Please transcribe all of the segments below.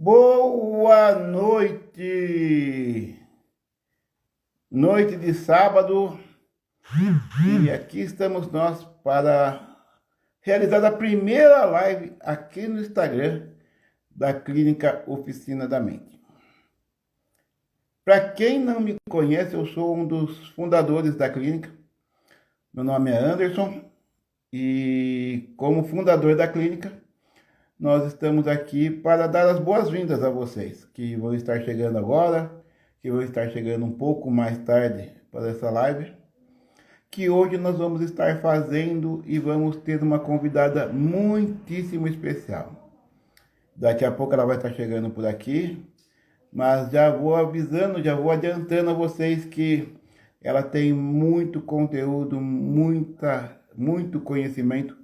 Boa noite! Noite de sábado, e aqui estamos nós para realizar a primeira live aqui no Instagram da Clínica Oficina da Mente. Para quem não me conhece, eu sou um dos fundadores da clínica. Meu nome é Anderson e, como fundador da clínica, nós estamos aqui para dar as boas-vindas a vocês que vão estar chegando agora, que vão estar chegando um pouco mais tarde para essa live, que hoje nós vamos estar fazendo e vamos ter uma convidada muitíssimo especial. Daqui a pouco ela vai estar chegando por aqui, mas já vou avisando, já vou adiantando a vocês que ela tem muito conteúdo, muito conhecimento,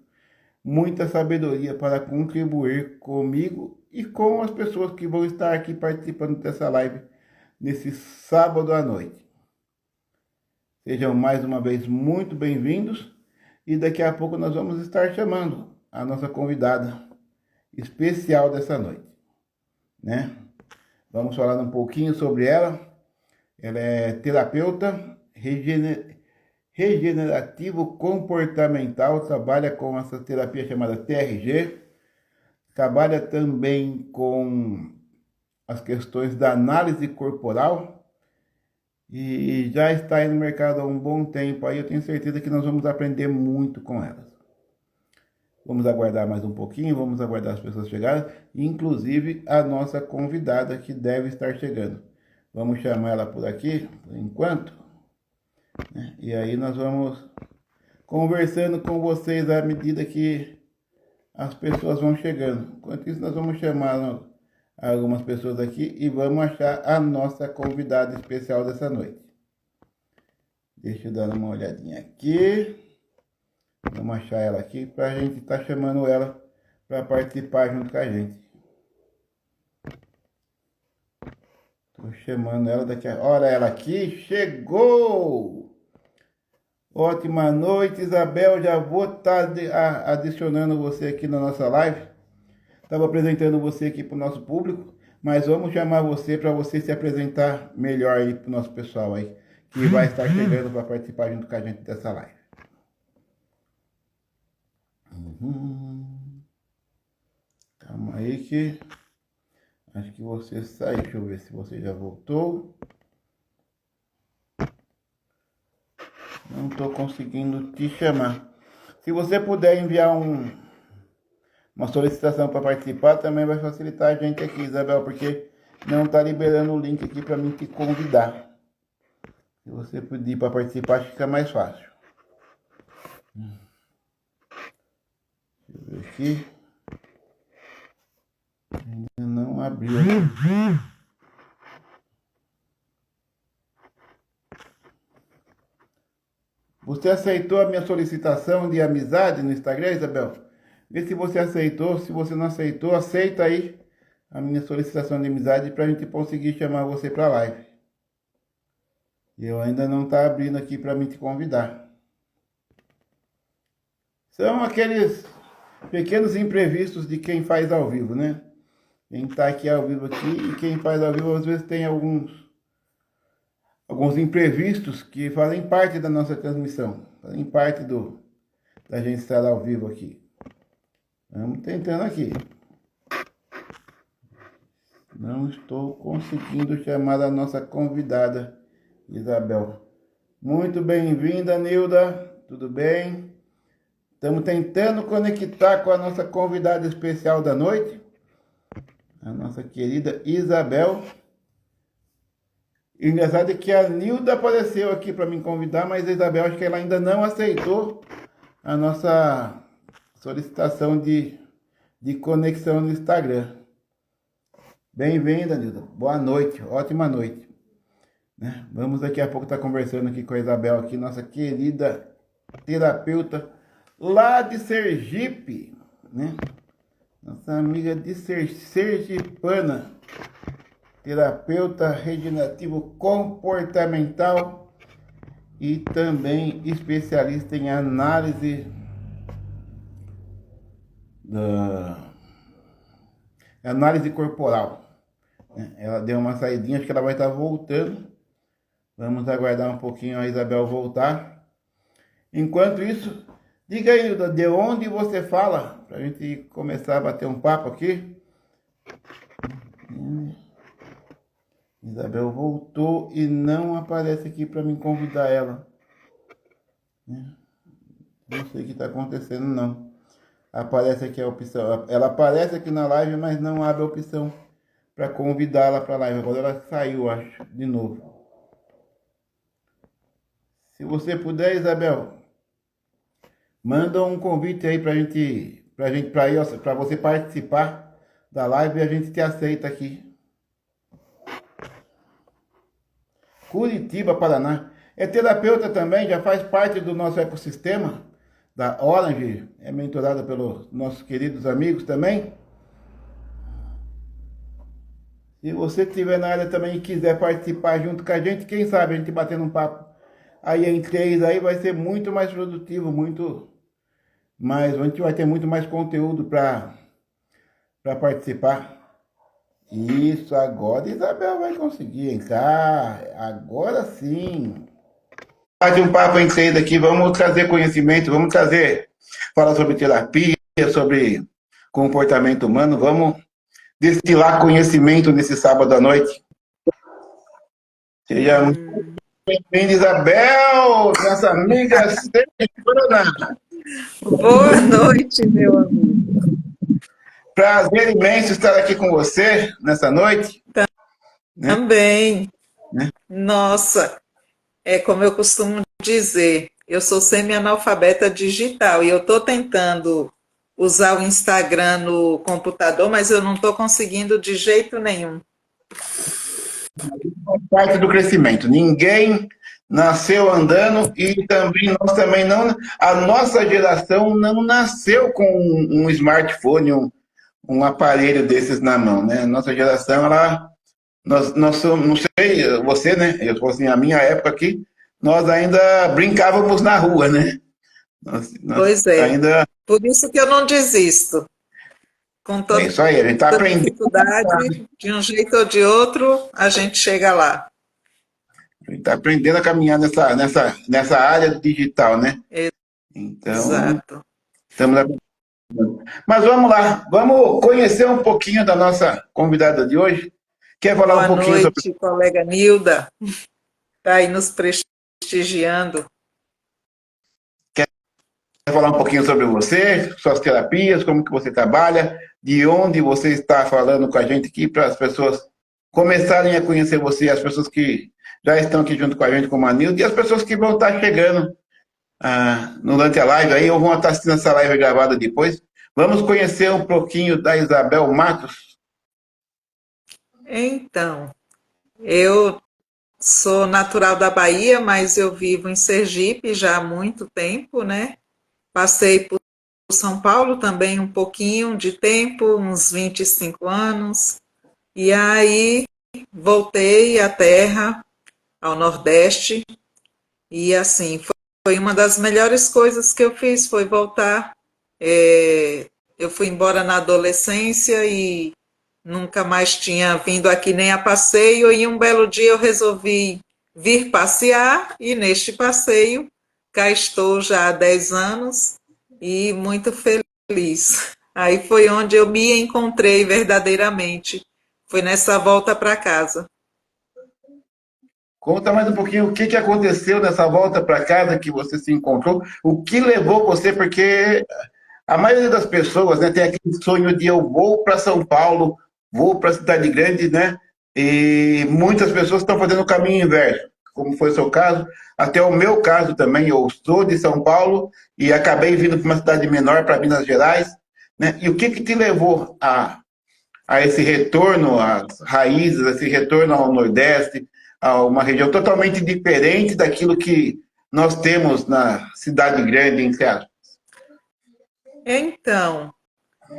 muita sabedoria para contribuir comigo e com as pessoas que vão estar aqui participando dessa live nesse sábado à noite. Sejam mais uma vez muito bem-vindos e daqui a pouco nós vamos estar chamando a nossa convidada especial dessa noite, né? Vamos falar um pouquinho sobre ela. Ela é terapeuta regenerativo comportamental, trabalha com essa terapia chamada TRG, trabalha também com as questões da análise corporal e já está aí no mercado há um bom tempo. Aí eu tenho certeza que nós vamos aprender muito com elas. Vamos aguardar mais um pouquinho, vamos aguardar as pessoas chegarem, inclusive a nossa convidada que deve estar chegando. Vamos chamar ela por aqui, por enquanto, né? E aí nós vamos conversando com vocês à medida que as pessoas vão chegando. Enquanto isso, nós vamos chamar algumas pessoas aqui e vamos achar a nossa convidada especial dessa noite. Deixa eu dar uma olhadinha aqui. Vamos achar ela aqui para a gente estar chamando ela para participar junto com a gente. Estou chamando ela daqui a... Olha ela aqui, chegou! Ótima noite, Isabel. Já vou estar adicionando você aqui na nossa live. Estava apresentando você aqui para o nosso público, mas vamos chamar você para você se apresentar melhor aí para o nosso pessoal aí, que vai estar chegando para participar junto com a gente dessa live. Calma aí que acho que você saiu. Deixa eu ver se você já voltou. Não estou conseguindo te chamar. Se você puder enviar uma solicitação para participar, também vai facilitar a gente aqui, Isabel, porque não está liberando o link aqui para mim te convidar. Se você pedir para participar, fica mais fácil. Deixa eu ver aqui. Ainda não abriu aqui. Você aceitou a minha solicitação de amizade no Instagram, Isabel? Vê se você aceitou. Se você não aceitou, aceita aí a minha solicitação de amizade para a gente conseguir chamar você para a live. Eu ainda não está abrindo aqui para mim te convidar. São aqueles pequenos imprevistos de quem faz ao vivo, né? Quem está aqui ao vivo aqui e quem faz ao vivo às vezes tem alguns imprevistos que fazem parte da nossa transmissão, fazem parte da gente estar ao vivo aqui. Vamos tentando aqui. Não estou conseguindo chamar a nossa convidada, Isabel. Muito bem-vinda, Nilda. Tudo bem? Estamos tentando conectar com a nossa convidada especial da noite, a nossa querida Isabel. E o engraçado é que a Nilda apareceu aqui para me convidar, mas a Isabel, acho que ela ainda não aceitou a nossa solicitação de conexão no Instagram. Bem-vinda, Nilda. Boa noite, ótima noite. Né? Vamos daqui a pouco estar conversando aqui com a Isabel, aqui, nossa querida terapeuta lá de Sergipe, né? Nossa amiga de Sergipana. Terapeuta regenerativo comportamental e também especialista em análise análise corporal. né? Ela deu uma saidinha, acho que ela vai estar voltando. Vamos aguardar um pouquinho a Isabel voltar. Enquanto isso, diga aí, Hilda, de onde você fala? Para a gente começar a bater um papo aqui. Isabel voltou e não aparece aqui para me convidar ela. Não sei o que está acontecendo, não. Aparece aqui a opção. Ela aparece aqui na live, mas não abre a opção para convidá-la para a live. Agora ela saiu, acho, de novo. Se você puder, Isabel, manda um convite aí para você participar da live e a gente te aceita aqui. Curitiba, Paraná. É terapeuta também, já faz parte do nosso ecossistema da Orange, é mentorada pelos nossos queridos amigos também. Se você estiver na área também e quiser participar junto com a gente, quem sabe a gente batendo um papo aí em três aí vai ser muito mais produtivo, muito mais, a gente vai ter muito mais conteúdo para participar. Isso, agora Isabel vai conseguir entrar, agora sim. Bate um papo em três aqui, vamos trazer conhecimento, vamos trazer, falar sobre terapia, sobre comportamento humano, vamos destilar conhecimento nesse sábado à noite. Seja muito bem-vinda, Isabel, nossa amiga Sergana. Boa noite, meu amigo. Prazer imenso estar aqui com você nessa noite. Também. Né? Nossa, é como eu costumo dizer, eu sou semi-analfabeta digital e eu estou tentando usar o Instagram no computador, mas eu não estou conseguindo de jeito nenhum. Parte do crescimento. Ninguém nasceu andando e também nós também não. A nossa geração não nasceu com um smartphone, um aparelho desses na mão, né? A nossa geração, nós somos, não sei, você, né? Eu falo assim, a minha época aqui, nós ainda brincávamos na rua, né? Nós Pois é, ainda. por isso que eu não desisto. Com É toda isso aí, a gente está aprendendo. dificuldade, de um jeito ou de outro, a gente chega lá. A gente está aprendendo a caminhar nessa área digital, né? Então, Exato. estamos aprendendo. Mas vamos lá, vamos conhecer um pouquinho da nossa convidada de hoje. Quer falar um Boa pouquinho sobre. noite, colega Nilda. Está aí nos prestigiando. Quer falar um pouquinho sobre você, suas terapias, como que você trabalha, de onde você está falando com a gente aqui, para as pessoas começarem a conhecer você, as pessoas que já estão aqui junto com a gente, como a Nilda, e as pessoas que vão estar chegando durante a live aí, ou vão estar assistindo essa live gravada depois. Vamos conhecer um pouquinho da Isabel Matos. Então, eu sou natural da Bahia, mas eu vivo em Sergipe já há muito tempo, né? Passei por São Paulo também um pouquinho de tempo, uns 25 anos. E aí voltei à terra, ao Nordeste, e assim, foi uma das melhores coisas que eu fiz, foi voltar. Eu fui embora na adolescência e nunca mais tinha vindo aqui nem a passeio, e um belo dia eu resolvi vir passear, e neste passeio cá estou já há 10 anos e muito feliz. Aí foi onde eu me encontrei verdadeiramente, foi nessa volta para casa. Conta mais um pouquinho o que aconteceu nessa volta para casa que você se encontrou, o que levou você, porque a maioria das pessoas, né, tem aquele sonho de eu vou para São Paulo, vou para a cidade grande, né? E muitas pessoas estão fazendo o caminho inverso, como foi o seu caso, até o meu caso também. Eu sou de São Paulo e acabei vindo para uma cidade menor, para Minas Gerais, né? E o que te levou a esse retorno às raízes, esse retorno ao Nordeste, a uma região totalmente diferente daquilo que nós temos na cidade grande, entre aspas? Então,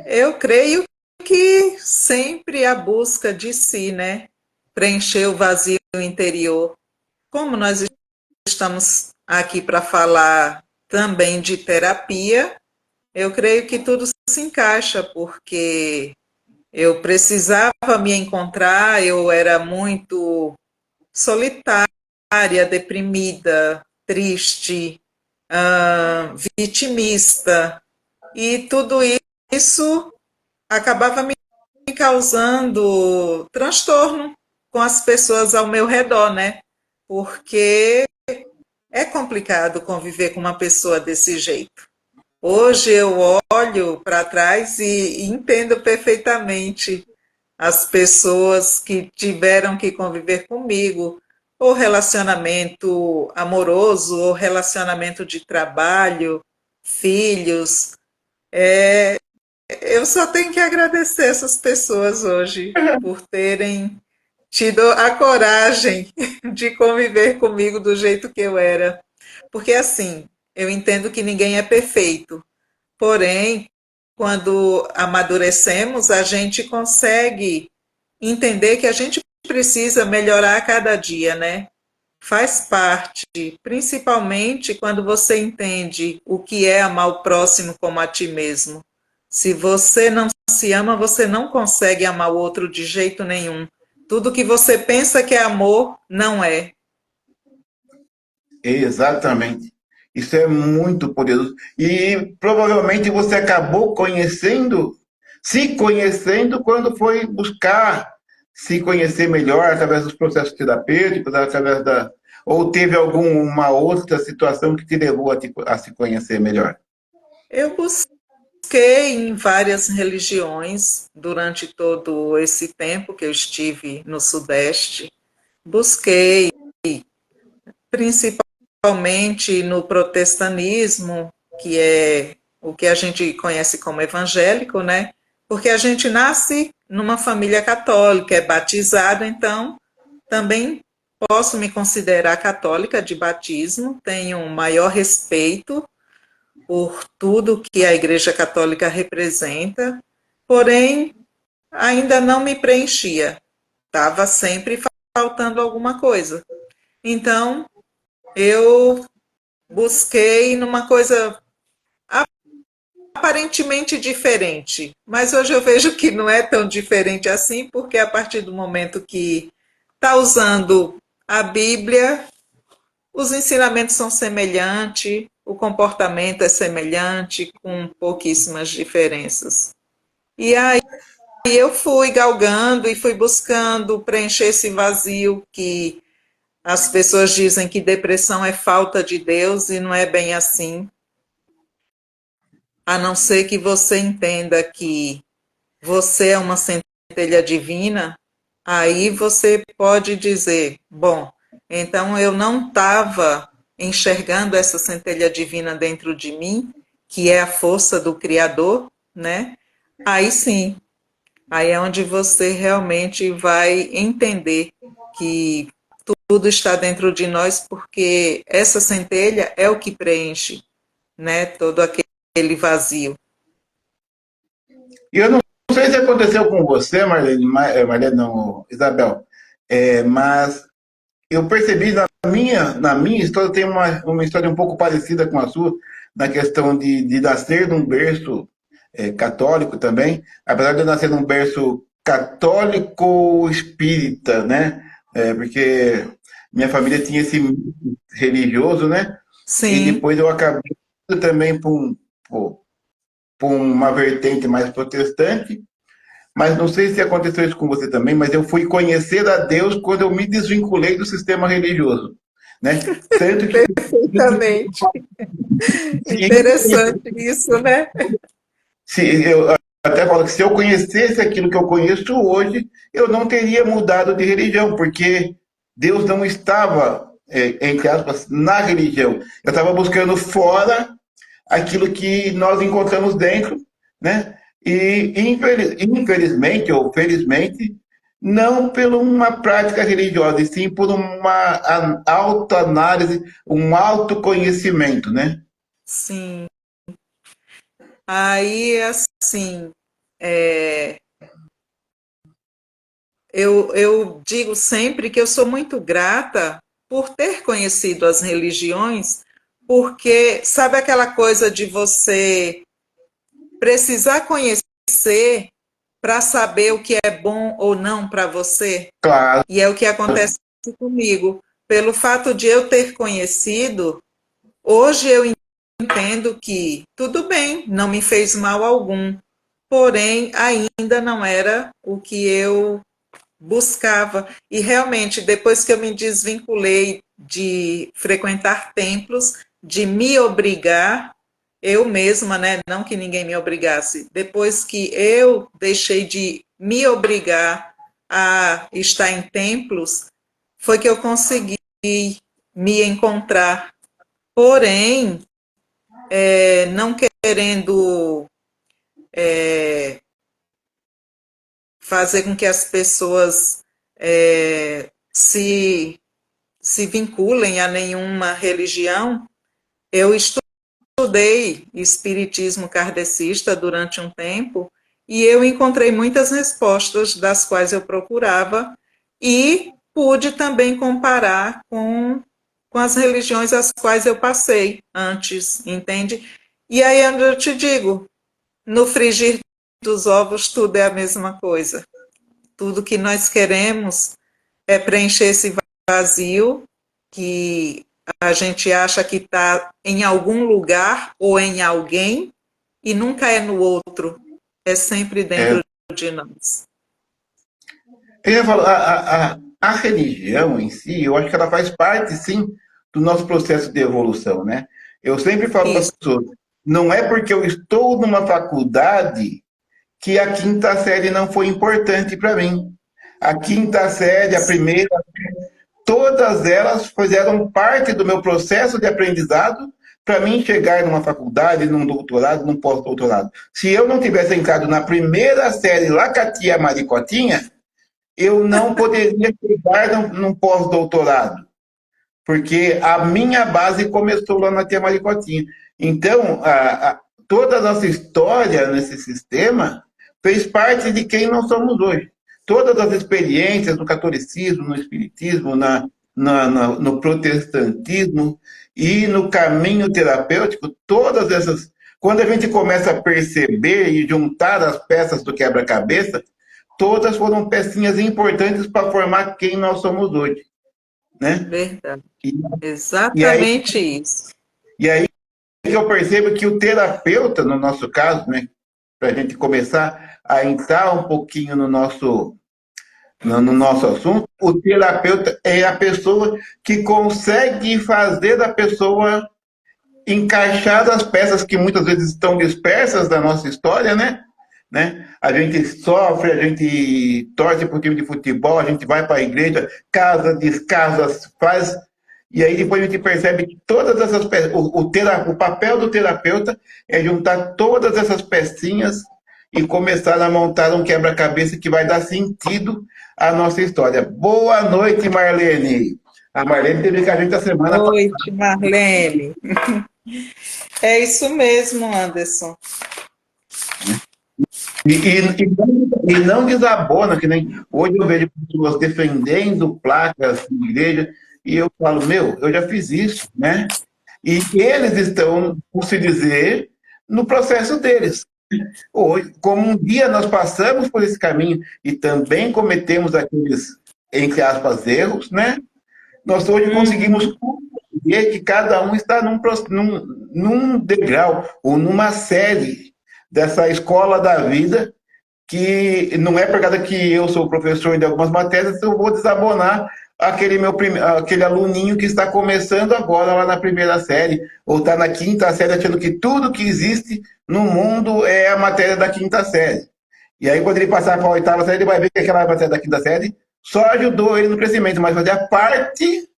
eu creio que sempre a busca de si, né? Preencher o vazio interior. Como nós estamos aqui para falar também de terapia, eu creio que tudo se encaixa, porque Eu precisava me encontrar, eu era muito solitária, deprimida, triste, vitimista, e tudo isso acabava me causando transtorno com as pessoas ao meu redor, né? Porque é complicado conviver com uma pessoa desse jeito. Hoje eu olho para trás e entendo perfeitamente as pessoas que tiveram que conviver comigo, ou relacionamento amoroso, ou relacionamento de trabalho, filhos. Eu só tenho que agradecer essas pessoas hoje por terem tido a coragem de conviver comigo do jeito que eu era. Porque assim, eu entendo que ninguém é perfeito. Porém, quando amadurecemos, a gente consegue entender que a gente precisa melhorar a cada dia, né? Faz parte, principalmente quando você entende o que é amar o próximo como a ti mesmo. Se você não se ama, você não consegue amar o outro de jeito nenhum. Tudo que você pensa que é amor, não é. Exatamente. Isso é muito poderoso. E provavelmente você acabou conhecendo, se conhecendo, quando foi buscar se conhecer melhor através dos processos terapêuticos, através da. Ou teve alguma outra situação que te levou a se conhecer melhor? Eu busquei em várias religiões durante todo esse tempo que eu estive no Sudeste. Busquei principalmente no protestantismo, que é o que a gente conhece como evangélico, né? Porque a gente nasce numa família católica, é batizado, então também posso me considerar católica de batismo, tenho um maior respeito por tudo que a Igreja Católica representa, porém ainda não me preenchia, estava sempre faltando alguma coisa. Então eu busquei numa coisa aparentemente diferente, mas hoje eu vejo que não é tão diferente assim, porque a partir do momento que está usando a Bíblia, os ensinamentos são semelhantes, o comportamento é semelhante, com pouquíssimas diferenças. E aí eu fui galgando e fui buscando preencher esse vazio que as pessoas dizem que depressão é falta de Deus e não é bem assim. A não ser que você entenda que você é uma centelha divina, aí você pode dizer, bom, então eu não estava enxergando essa centelha divina dentro de mim, que é a força do Criador, né? Aí sim, aí é onde você realmente vai entender que tudo está dentro de nós, porque essa centelha é o que preenche, né, todo aquele vazio. E eu não sei se aconteceu com você, Marlene, Marlene não, Isabel, mas eu percebi na minha história, tem uma história um pouco parecida com a sua, na questão de nascer num berço católico também, apesar de eu nascer num berço católico espírita, né? Porque minha família tinha esse religioso, né? E Sim, depois eu acabei também por uma vertente mais protestante, mas não sei se aconteceu isso com você também, mas eu fui conhecer a Deus quando eu me desvinculei do sistema religioso, né? Tanto que perfeitamente. Interessante isso, né? se eu até falo que se eu conhecesse aquilo que eu conheço hoje, eu não teria mudado de religião, porque Deus não estava, entre aspas, na religião. Eu estava buscando fora aquilo que nós encontramos dentro, né? E infelizmente ou felizmente, não por uma prática religiosa, e sim por uma autoanálise, um autoconhecimento, né? Sim. Aí, assim, é, eu digo sempre que eu sou muito grata por ter conhecido as religiões, porque sabe aquela coisa de você precisar conhecer para saber o que é bom ou não para você? Claro. E é o que acontece comigo. Pelo fato de eu ter conhecido, hoje eu entendo que tudo bem, não me fez mal algum, porém ainda não era o que eu buscava. E realmente, depois que eu me desvinculei de frequentar templos, de me obrigar, eu mesma, né? Não que ninguém me obrigasse, depois que eu deixei de me obrigar a estar em templos, foi que eu consegui me encontrar. Porém, não querendo fazer com que as pessoas se vinculem a nenhuma religião, eu estudei espiritismo kardecista durante um tempo e eu encontrei muitas respostas das quais eu procurava e pude também comparar com as religiões às quais eu passei antes, entende? E aí é onde eu te digo, no frigir dos ovos tudo é a mesma coisa. Tudo que nós queremos é preencher esse vazio que a gente acha que está em algum lugar ou em alguém e nunca é no outro, é sempre É, dentro de nós. eu ia falar, a religião em si, eu acho que ela faz parte, sim, do nosso processo de evolução, né? Eu sempre falo para as Isso, pessoas, não é porque eu estou numa faculdade que a quinta série não foi importante para mim. A quinta série, a primeira, todas elas fizeram parte do meu processo de aprendizado para mim chegar numa faculdade, num doutorado, num pós-doutorado. Se eu não tivesse entrado na primeira série lá com a tia Maricotinha, eu não poderia chegar num pós-doutorado, porque a minha base começou lá na tia Maricotinha. Então, toda a nossa história nesse sistema fez parte de quem nós somos hoje. Todas as experiências no catolicismo, no espiritismo, no protestantismo e no caminho terapêutico, todas essas. Quando a gente começa a perceber e juntar as peças do quebra-cabeça, todas foram pecinhas importantes para formar quem nós somos hoje, né? verdade. E, e aí, Exatamente isso. e aí que eu percebo que o terapeuta, no nosso caso, né, para a gente começar a entrar um pouquinho no nosso assunto, o terapeuta é a pessoa que consegue fazer a pessoa encaixar as peças que muitas vezes estão dispersas da nossa história, né? A gente sofre, a gente torce para o time de futebol, a gente vai para a igreja, casa, descasa, faz. E aí depois a gente percebe que todas essas peças, o papel do terapeuta é juntar todas essas pecinhas e começar a montar um quebra-cabeça que vai dar sentido à nossa história. Boa noite, Marlene. A Marlene teve com a gente a semana passada. Noite, Marlene. É isso mesmo, Anderson. E não desabona, que nem hoje eu vejo pessoas defendendo placas de igreja, e eu falo, meu, eu já fiz isso, né? E eles estão, por se dizer, no processo deles. Hoje, como um dia nós passamos por esse caminho e também cometemos aqueles, entre aspas, erros, né? Nós hoje conseguimos ver que cada um está num degrau ou numa série dessa escola da vida, que não é por causa que eu sou professor de algumas matérias, eu vou desabonar aquele aluninho que está começando agora lá na primeira série, ou está na quinta série, achando que tudo que existe no mundo é a matéria da quinta série. E aí, quando ele passar para a oitava série, ele vai ver que aquela matéria da quinta série só ajudou ele no crescimento, mas fazia parte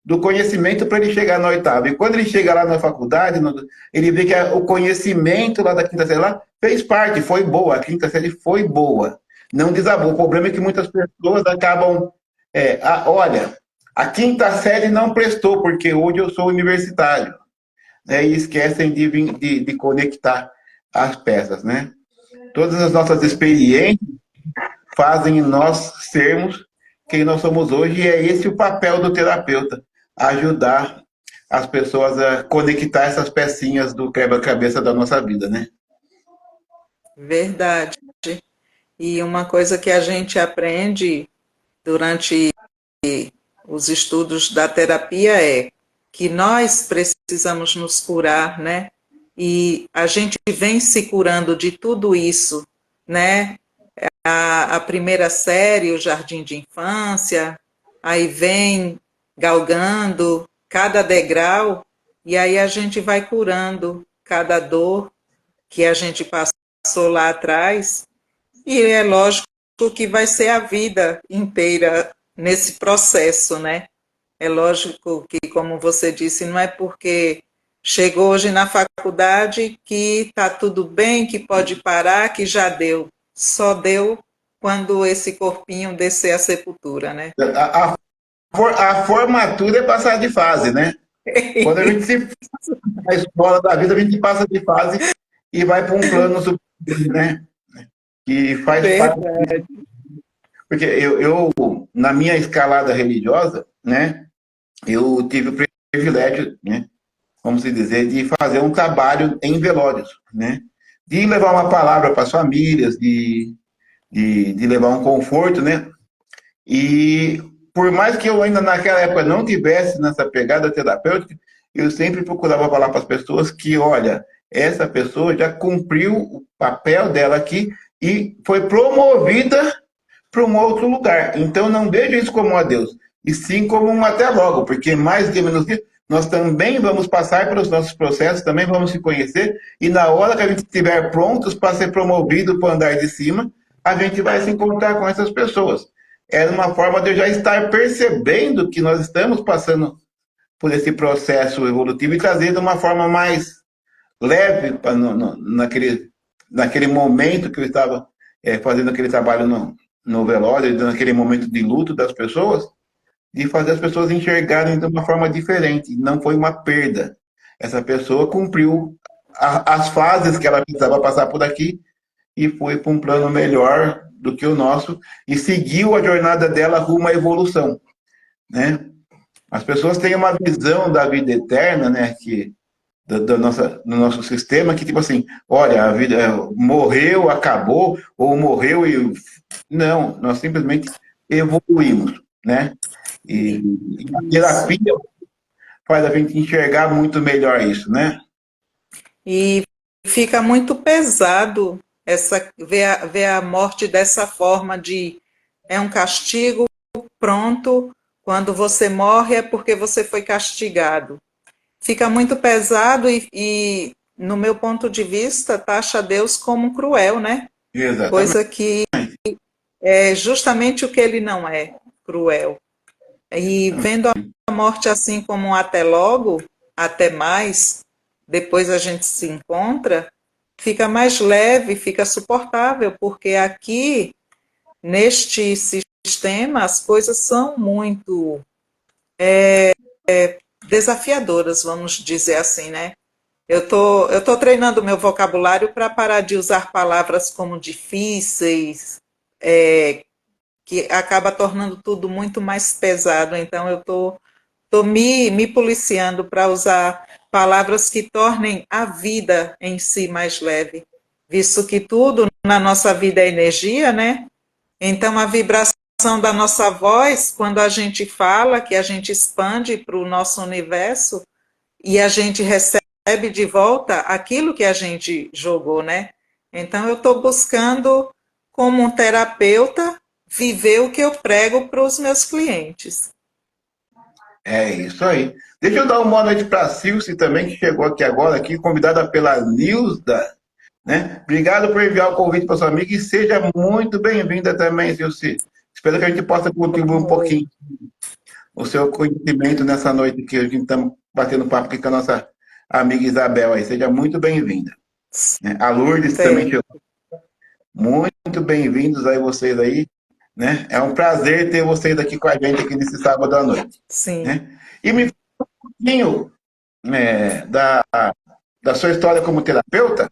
do conhecimento para ele chegar na oitava. E quando ele chega lá na faculdade, ele vê que o conhecimento lá da quinta série lá fez parte, foi boa, a quinta série foi boa. Não desabou. O problema é que muitas pessoas acabam. Olha, a quinta série não prestou, porque hoje eu sou universitário. Né, e esquecem de conectar as peças, né? Todas as nossas experiências fazem nós sermos quem nós somos hoje, e é esse o papel do terapeuta, ajudar as pessoas a conectar essas pecinhas do quebra-cabeça da nossa vida, né? Verdade. E uma coisa que a gente aprende durante os estudos da terapia é que nós precisamos nos curar, né? E a gente vem se curando de tudo isso, né? A primeira série, o jardim de infância, aí vem galgando cada degrau, e aí a gente vai curando cada dor que a gente passou lá atrás, e é lógico que vai ser a vida inteira nesse processo, né? É lógico que, como você disse, não é porque chegou hoje na faculdade que está tudo bem, que pode parar, que já deu. Só deu quando esse corpinho descer a sepultura, né? A formatura é passar de fase, né? Quando a gente se na escola da vida, a gente passa de fase e vai para um plano superior, né? Que faz parte. Verdade. Porque na minha escalada religiosa, né? Eu tive o privilégio, né? Vamos dizer, de fazer um trabalho em velórios, né? De levar uma palavra para as famílias, de levar um conforto, né? E por mais que eu ainda naquela época não tivesse nessa pegada terapêutica, eu sempre procurava falar para as pessoas que, olha, essa pessoa já cumpriu o papel dela aqui e foi promovida para um outro lugar. Então não vejo isso como um adeus, e sim como um até logo, porque mais do que menos que nós também vamos passar pelos nossos processos, também vamos se conhecer, e na hora que a gente estiver prontos para ser promovido para o andar de cima, a gente vai se encontrar com essas pessoas. É uma forma de eu já estar percebendo que nós estamos passando por esse processo evolutivo e trazer de uma forma mais leve naquele momento que eu estava fazendo aquele trabalho no velório, naquele momento de luto das pessoas, de fazer as pessoas enxergarem de uma forma diferente. Não foi uma perda. Essa pessoa cumpriu as fases que ela precisava passar por aqui e foi para um plano melhor do que o nosso e seguiu a jornada dela rumo à evolução, né? As pessoas têm uma visão da vida eterna, né, que do nosso sistema, que tipo assim, olha, a vida morreu, acabou, ou morreu e não, nós simplesmente evoluímos, né? E a Isso. terapia faz a gente enxergar muito melhor isso, né? E fica muito pesado ver a morte dessa forma de é um castigo, pronto, quando você morre é porque você foi castigado. Fica muito pesado e no meu ponto de vista, taxa Deus como cruel, né? Exatamente. Coisa que é justamente o que ele não é, cruel. E vendo a morte assim como um até logo, até mais, depois a gente se encontra, fica mais leve, fica suportável, porque aqui, neste sistema, as coisas são muito desafiadoras, vamos dizer assim, né? Eu tô treinando meu vocabulário para parar de usar palavras como difíceis, que acaba tornando tudo muito mais pesado. Então, eu tô me policiando para usar palavras que tornem a vida em si mais leve, visto que tudo na nossa vida é energia, né? Então, a vibração da nossa voz, quando a gente fala, que a gente expande para o nosso universo e a gente recebe de volta aquilo que a gente jogou, né? Então, eu estou buscando, como um terapeuta, viver o que eu prego para os meus clientes. É isso aí. Deixa eu dar uma boa noite para a Silce também, que chegou aqui agora, aqui, convidada pela Nilda, né? Obrigado por enviar o convite para sua amiga e seja muito bem-vinda também, Silce. Espero que a gente possa contribuir um pouquinho o seu conhecimento nessa noite que a gente estamos batendo papo aqui com a nossa amiga Isabel aí. Seja muito bem-vinda, né? A Lourdes também Certo. chegou. Muito bem-vindos aí vocês aí, né? É um prazer ter vocês aqui com a gente aqui nesse sábado à noite, Sim. né? E me fala um pouquinho da sua história como terapeuta.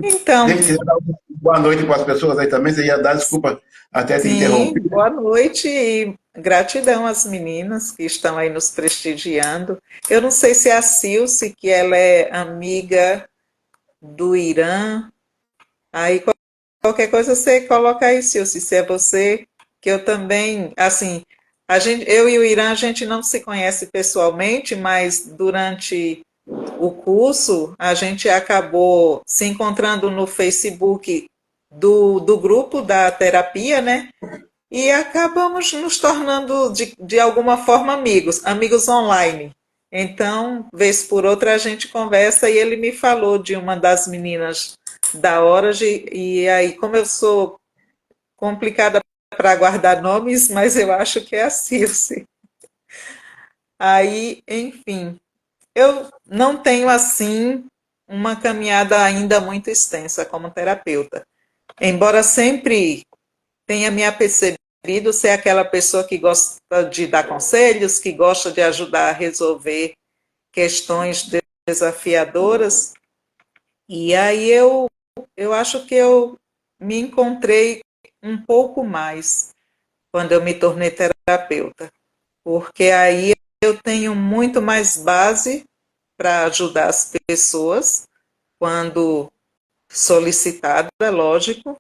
Então, Gente, você ia dar uma boa noite para as pessoas aí também, você ia dar desculpa até te sim, interromper. boa noite e gratidão às meninas que estão aí nos prestigiando. Eu não sei se é a Silce, que ela é amiga do Irã, aí qualquer coisa você coloca aí, Silci, se é você, que eu também, assim, eu e o Irã, a gente não se conhece pessoalmente, mas durante o curso, a gente acabou se encontrando no Facebook do grupo da terapia, né? E acabamos nos tornando, de alguma forma, amigos online. Então, vez por outra, a gente conversa e ele me falou de uma das meninas da Orage, e aí, como eu sou complicada para guardar nomes, mas eu acho que é a Circe. Aí, enfim, eu não tenho assim uma caminhada ainda muito extensa como terapeuta. Embora sempre tenha me apercebido ser aquela pessoa que gosta de dar conselhos, que gosta de ajudar a resolver questões desafiadoras. E aí eu acho que eu me encontrei um pouco mais quando eu me tornei terapeuta, porque aí eu tenho muito mais base para ajudar as pessoas quando solicitada, lógico,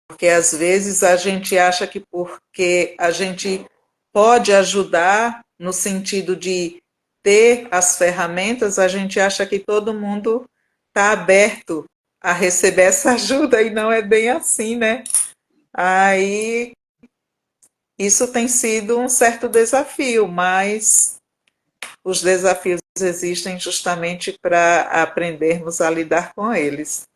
porque às vezes a gente acha que porque a gente pode ajudar no sentido de ter as ferramentas, a gente acha que todo mundo está aberto a receber essa ajuda e não é bem assim, né? Aí isso tem sido um certo desafio, mas os desafios existem justamente para aprendermos a lidar com eles.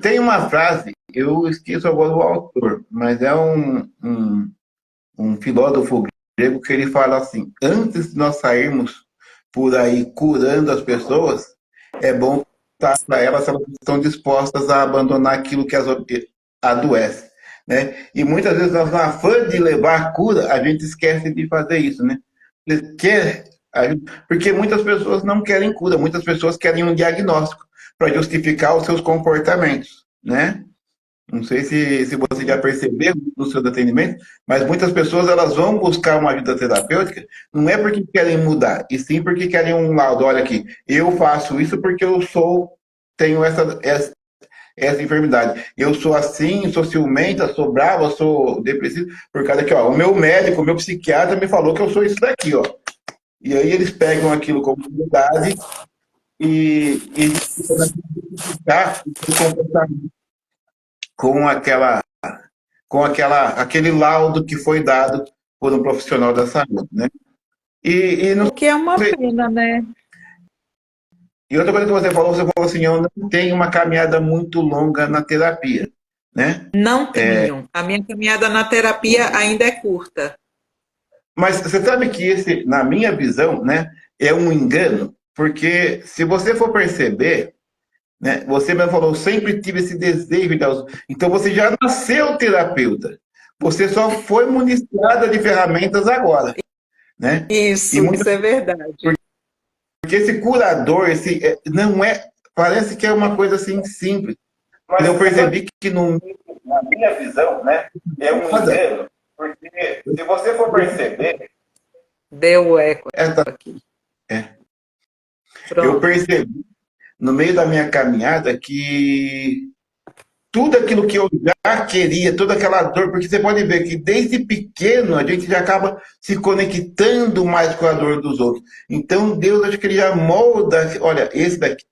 Tem uma frase, eu esqueço agora o autor, mas é um filósofo grego que ele fala assim: antes de nós sairmos por aí curando as pessoas, é bom estar para elas se elas estão dispostas a abandonar aquilo que as adoece. Né? E muitas vezes, nós, no afã de levar a cura, a gente esquece de fazer isso. Né? Porque muitas pessoas não querem cura, muitas pessoas querem um diagnóstico para justificar os seus comportamentos. Né? Não sei se você já percebeu no seu atendimento, mas muitas pessoas elas vão buscar uma ajuda terapêutica, não é porque querem mudar, e sim porque querem um laudo. Olha aqui, eu faço isso porque tenho essa enfermidade. Eu sou assim, sou ciumenta, sou brava, sou depressivo, por causa que, ó, o meu médico, o meu psiquiatra me falou que eu sou isso daqui, ó. E aí eles pegam aquilo como verdade e justificar o comportamento com aquele laudo que foi dado por um profissional da saúde, né? E, O que é uma pena, né? e outra coisa que você falou assim, eu não tenho uma caminhada muito longa na terapia, né? Não tenho. A minha caminhada na terapia ainda é curta. Mas você sabe que esse, na minha visão, né, é um engano, porque se você for perceber, né, você mesmo falou, eu sempre tive esse desejo de então você já nasceu terapeuta. Você só foi municiada de ferramentas agora, né? E Isso é verdade. porque esse curador, não é, parece que é uma coisa assim simples. Mas eu percebi que na minha visão, né, é um engano, porque se você for perceber, Deu eco essa, aqui. eu Pronto. percebi no meio da minha caminhada que tudo aquilo que eu já queria, toda aquela dor, porque você pode ver que desde pequeno a gente já acaba se conectando mais com a dor dos outros. Então Deus, acho que ele já molda, olha, esse daqui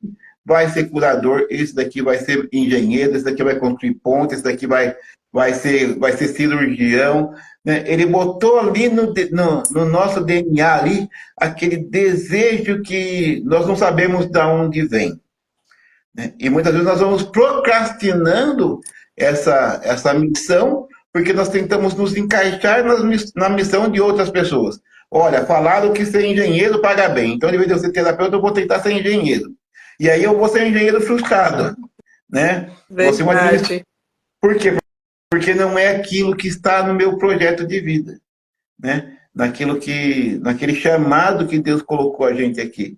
vai ser curador, esse daqui vai ser engenheiro, esse daqui vai construir ponte, esse daqui vai ser cirurgião. Né? Ele botou ali no nosso DNA ali aquele desejo que nós não sabemos de onde vem. Né? E muitas vezes nós vamos procrastinando essa missão porque nós tentamos nos encaixar na missão de outras pessoas. Olha, falaram que ser engenheiro paga bem, então, em vez de eu ser terapeuta, eu vou tentar ser engenheiro. E aí eu vou ser engenheiro frustrado, né? Vou ser um administrador. Verdade. Por quê? Porque não é aquilo que está no meu projeto de vida, né? Naquele chamado que Deus colocou a gente aqui.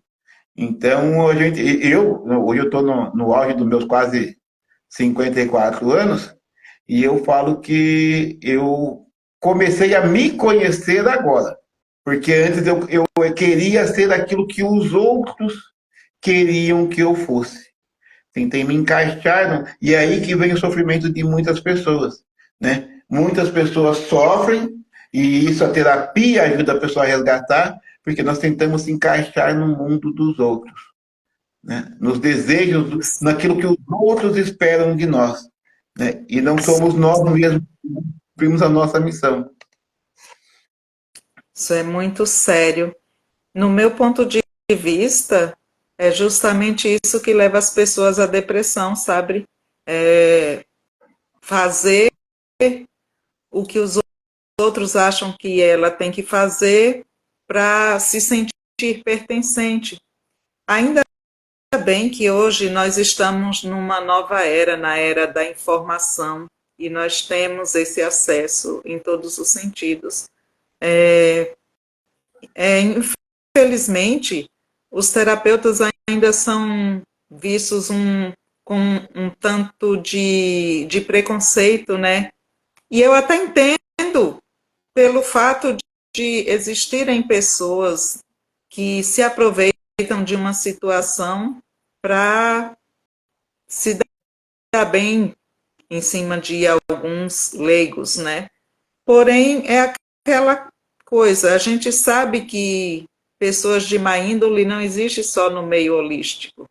Então, hoje eu estou no auge dos meus quase 54 anos, e eu falo que eu comecei a me conhecer agora, porque antes eu queria ser aquilo que os outros queriam que eu fosse. tentei me encaixar, e é aí que vem o sofrimento de muitas pessoas, né? Muitas pessoas sofrem, e isso a terapia ajuda a pessoa a resgatar, porque nós tentamos se encaixar no mundo dos outros, né? Nos desejos, naquilo que os outros esperam de nós, né? E não somos nós mesmos que cumprimos a nossa missão. Isso é muito sério. No meu ponto de vista, é justamente isso que leva as pessoas à depressão, sabe? É fazer o que os outros acham que ela tem que fazer para se sentir pertencente. Ainda bem que hoje nós estamos numa nova era, na era da informação, e nós temos esse acesso em todos os sentidos. Infelizmente, os terapeutas ainda são vistos com um tanto de preconceito, né? E eu até entendo pelo fato de existirem pessoas que se aproveitam de uma situação para se dar bem em cima de alguns leigos, né? Porém, é aquela coisa, a gente sabe que pessoas de má índole não existe só no meio holístico,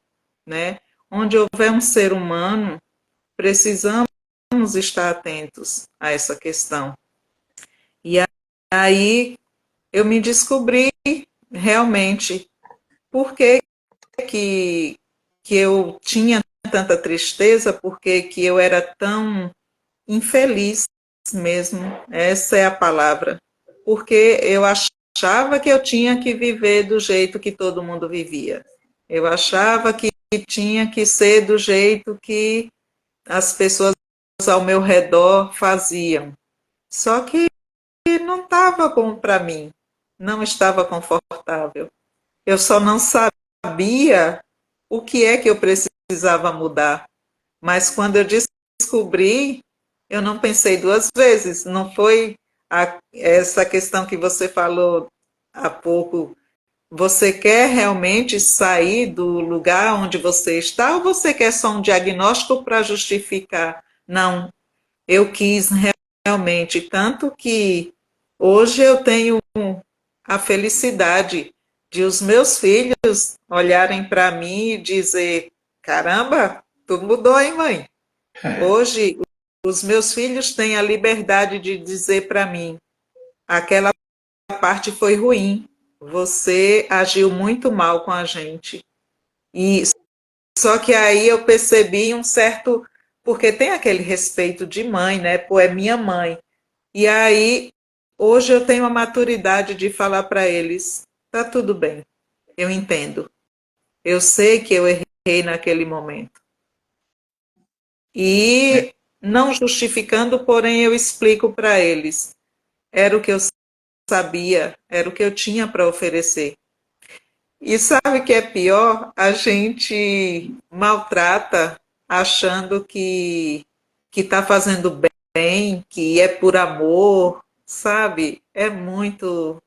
né? Onde houver um ser humano, precisamos estar atentos a essa questão. E aí eu me descobri realmente por que eu tinha tanta tristeza, por que eu era tão infeliz mesmo, essa é a palavra, porque eu achava que eu tinha que viver do jeito que todo mundo vivia. Eu achava que tinha que ser do jeito que as pessoas ao meu redor faziam. Só que não estava bom para mim, não estava confortável. Eu só não sabia o que é que eu precisava mudar. Mas quando eu descobri, eu não pensei duas vezes. Não foi essa questão que você falou há pouco. Você quer realmente sair do lugar onde você está ou você quer só um diagnóstico para justificar? Não, eu quis realmente. Tanto que hoje eu tenho a felicidade de os meus filhos olharem para mim e dizer: caramba, tu mudou, hein, mãe? Hoje, os meus filhos têm a liberdade de dizer para mim: aquela parte foi ruim, você agiu muito mal com a gente. E só que aí eu percebi um certo, porque tem aquele respeito de mãe, né? Pô, é minha mãe. E aí hoje eu tenho a maturidade de falar para eles: tá tudo bem, eu entendo. Eu sei que eu errei naquele momento. E não justificando, porém eu explico para eles. Era o que eu sabia, era o que eu tinha para oferecer. E sabe o que é pior? A gente maltrata achando que está fazendo bem, que é por amor, sabe? É muito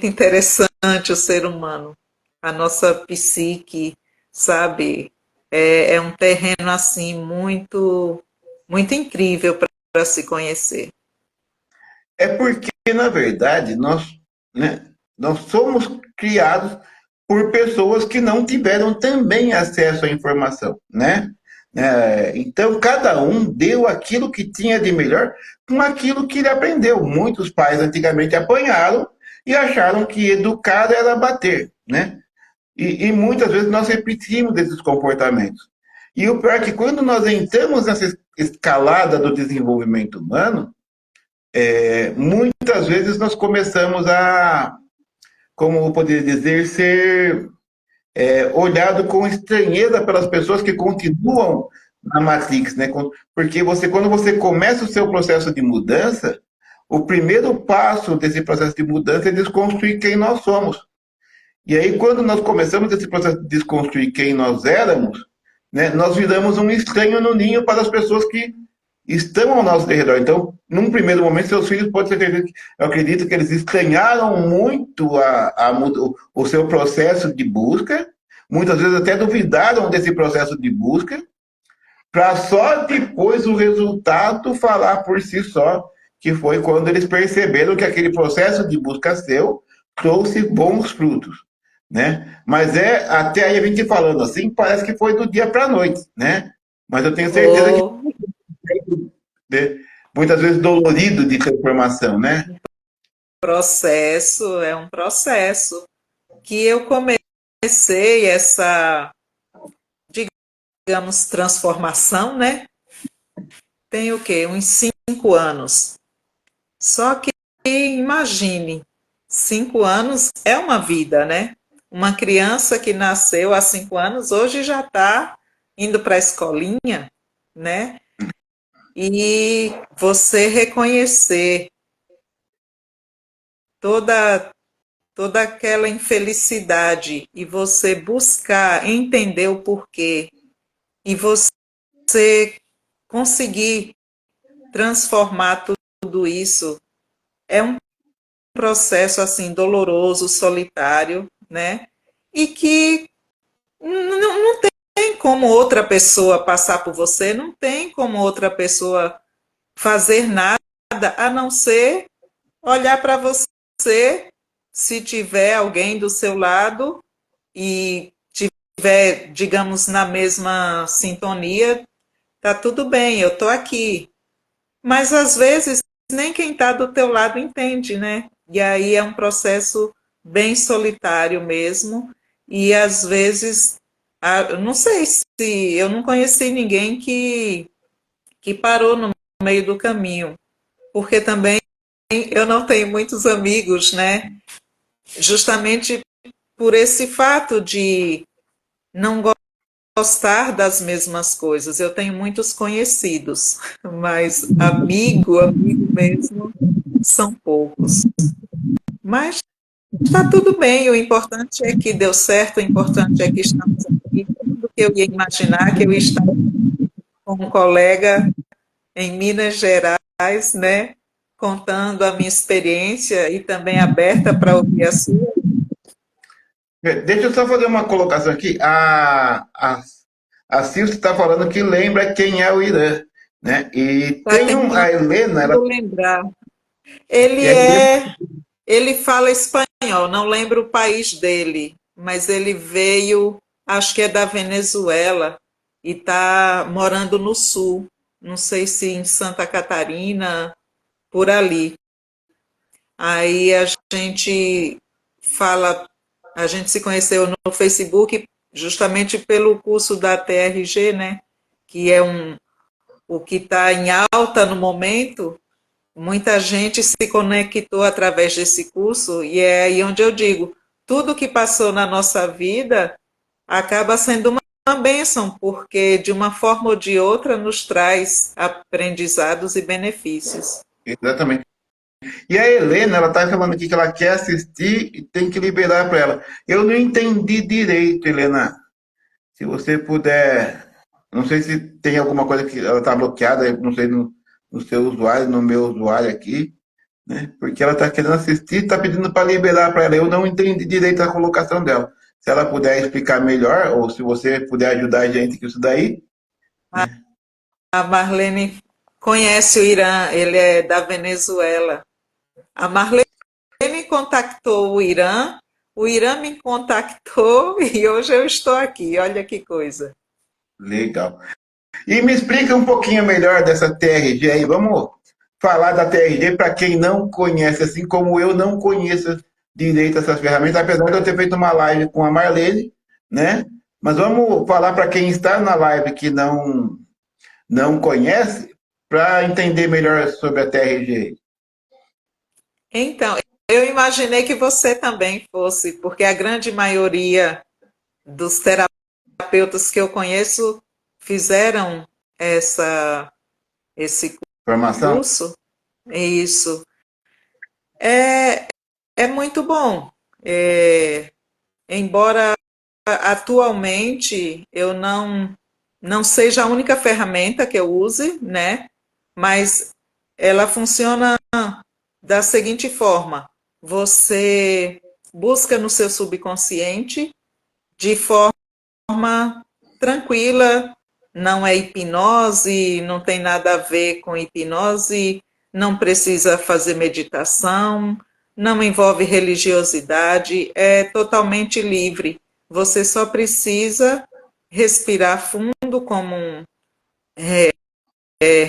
interessante o ser humano, a nossa psique, sabe? É um terreno assim muito incrível para se conhecer. É porque, na verdade, né, nós somos criados por pessoas que não tiveram também acesso à informação, né? Então, cada um deu aquilo que tinha de melhor com aquilo que ele aprendeu. Muitos pais antigamente apanharam e acharam que educar era bater, né? E muitas vezes nós repetimos esses comportamentos. E o pior é que quando nós entramos nessa escalada do desenvolvimento humano, muitas vezes nós começamos a, como eu poderia dizer, ser olhado com estranheza pelas pessoas que continuam na Matrix, né? Porque quando você começa o seu processo de mudança, o primeiro passo desse processo de mudança é desconstruir quem nós somos. E aí, quando nós começamos esse processo de desconstruir quem nós éramos, né, nós viramos um estranho no ninho para as pessoas que estão ao nosso redor. Então, num primeiro momento, seus filhos podem ser, eu acredito que eles estranharam muito o seu processo de busca, muitas vezes até duvidaram desse processo de busca, para só depois o resultado falar por si só, que foi quando eles perceberam que aquele processo de busca seu trouxe bons frutos, né? Mas até aí a gente falando assim, parece que foi do dia para a noite, né? Mas eu tenho certeza que O né, muitas vezes dolorido de transformação, né? processo é um processo que eu comecei essa, digamos, transformação, né? Tem o quê? Uns 5 anos. Só que imagine, 5 anos é uma vida, né? Uma criança que nasceu há 5 anos, hoje já está indo para a escolinha, né? E você reconhecer toda, toda aquela infelicidade e você buscar entender o porquê e você conseguir transformar tudo isso é um processo assim doloroso, solitário, né? E que não tem como outra pessoa passar por você, não tem como outra pessoa fazer nada a não ser olhar para você, se tiver alguém do seu lado e tiver, digamos, na mesma sintonia, tá tudo bem, eu tô aqui. Mas às vezes nem quem está do teu lado entende, né? E aí é um processo bem solitário mesmo. E às vezes, não sei se eu não conheci ninguém que parou no meio do caminho, porque também eu não tenho muitos amigos, né? Justamente por esse fato de não gostar das mesmas coisas. Eu tenho muitos conhecidos, mas amigo mesmo, são poucos. Mas está tudo bem, o importante é que deu certo, o importante é que estamos aqui. Tudo que eu ia imaginar que eu ia estar com um colega em Minas Gerais, né, contando a minha experiência e também aberta para ouvir a sua. Deixa eu só fazer uma colocação aqui. A Silvia está falando que lembra quem é o Irã, né? E Está tem a tentando Helena, ela lembrar. Ele é é, ele fala espanhol, não lembro o país dele, mas ele veio, acho que é da Venezuela e está morando no sul. Não sei se em Santa Catarina, por ali. Aí a gente fala, a gente se conheceu no Facebook justamente pelo curso da TRG, né? Que é o que está em alta no momento. Muita gente se conectou através desse curso e é aí onde eu digo, tudo que passou na nossa vida acaba sendo uma bênção, porque de uma forma ou de outra nos traz aprendizados e benefícios. exatamente. E a Helena, ela está falando aqui que ela quer assistir e tem que liberar para ela. Eu não entendi direito, Helena. Se você puder, não sei se tem alguma coisa que ela está bloqueada, não sei no seu usuário, no meu usuário aqui, né? Porque ela está querendo assistir, está pedindo para liberar para ela. Eu não entendi direito a colocação dela. Se ela puder explicar melhor, ou se você puder ajudar a gente com isso daí, né? A Marlene conhece o Irã, ele é da Venezuela. A Marlene contactou o Irã me contactou e hoje eu estou aqui. Olha que coisa. Legal. E me explica um pouquinho melhor dessa TRG aí. Vamos falar da TRG para quem não conhece, assim como eu não conheço direito essas ferramentas, apesar de eu ter feito uma live com a Marlene, né? Mas vamos falar para quem está na live que não conhece, para entender melhor sobre a TRG. Então, eu imaginei que você também fosse, porque a grande maioria dos terapeutas que eu conheço fizeram esse Informação? curso. Isso. É, é muito bom. Embora atualmente eu não seja a única ferramenta que eu use, né? Mas ela funciona da seguinte forma: você busca no seu subconsciente de forma forma tranquila, não é hipnose, não tem nada a ver com hipnose, não precisa fazer meditação, não envolve religiosidade, é totalmente livre. Você só precisa respirar fundo,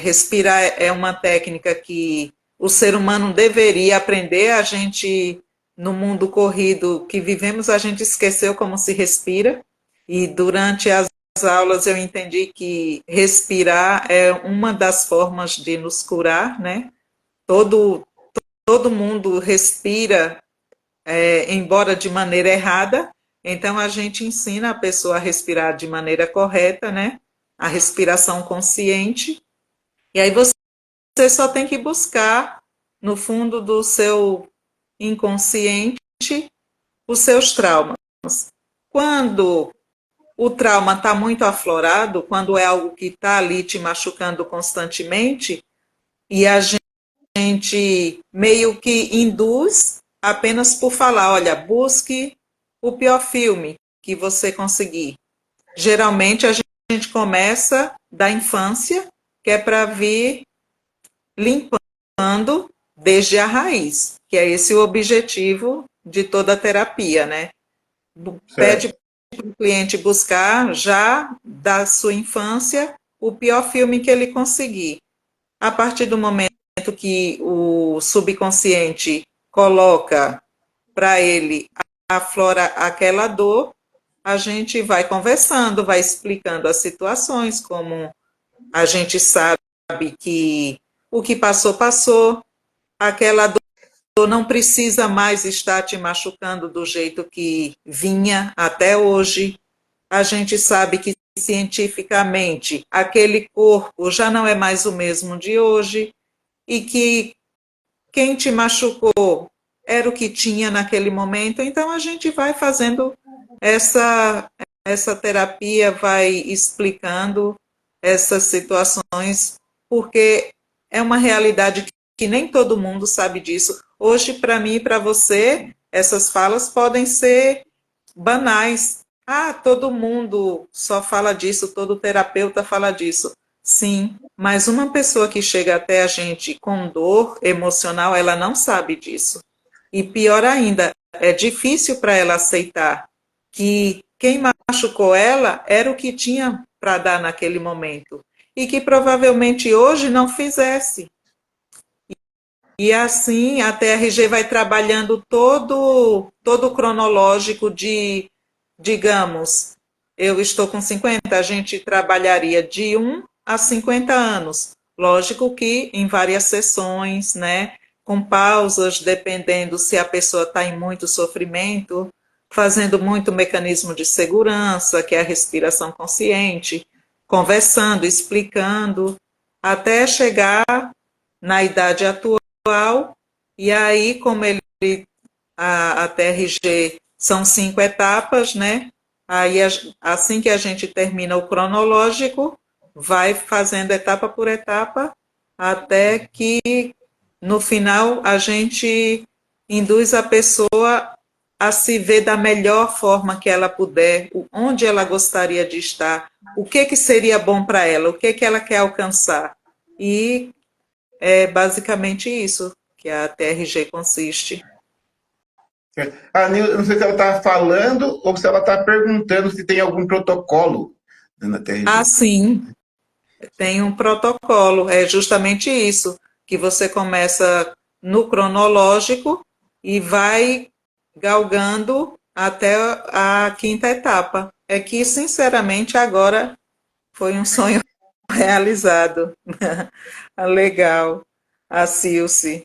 respirar é uma técnica que o ser humano deveria aprender. A gente, no mundo corrido que vivemos, a gente esqueceu como se respira, e durante as aulas eu entendi que respirar é uma das formas de nos curar, né? Todo mundo respira, embora de maneira errada, então a gente ensina a pessoa a respirar de maneira correta, né? A respiração consciente, e aí você só tem que buscar no fundo do seu inconsciente os seus traumas. Quando o trauma está muito aflorado, quando é algo que está ali te machucando constantemente, e a gente meio que induz apenas por falar, olha, busque o pior filme que você conseguir. Geralmente a gente começa da infância, que é para vir limpando desde a raiz, que é esse o objetivo de toda a terapia, né? Pede para o cliente buscar já da sua infância o pior filme que ele conseguir. A partir do momento que o subconsciente coloca para ele, aflora aquela dor, a gente vai conversando, vai explicando as situações, como a gente sabe que o que passou, passou, aquela dor não precisa mais estar te machucando do jeito que vinha até hoje. A gente sabe que cientificamente aquele corpo já não é mais o mesmo de hoje, e que quem te machucou era o que tinha naquele momento. Então a gente vai fazendo essa terapia, vai explicando essas situações, porque é uma realidade que nem todo mundo sabe disso. Hoje, para mim e para você, essas falas podem ser banais. Ah, todo mundo só fala disso, todo terapeuta fala disso. Sim, mas uma pessoa que chega até a gente com dor emocional, ela não sabe disso. E pior ainda, é difícil para ela aceitar que quem machucou ela era o que tinha para dar naquele momento, e que provavelmente hoje não fizesse. E assim a TRG vai trabalhando todo o cronológico de, digamos, eu estou com 50, a gente trabalharia de 1 a 50 anos. Lógico que em várias sessões, né, com pausas, dependendo se a pessoa está em muito sofrimento, fazendo muito mecanismo de segurança, que é a respiração consciente, conversando, explicando, até chegar na idade atual. E aí, como a TRG são 5 etapas, né? Aí, assim que a gente termina o cronológico, vai fazendo etapa por etapa, até que no final a gente induz a pessoa a se ver da melhor forma que ela puder, onde ela gostaria de estar, o que seria bom para ela, o que ela quer alcançar. E é basicamente isso que a TRG consiste. A Nil, não sei se ela está falando ou se ela está perguntando se tem algum protocolo na Ah, TRG. sim, tem um protocolo, é justamente isso, que você começa no cronológico e vai galgando até a quinta etapa. É que, sinceramente, agora foi um sonho realizado. Legal, a Silce.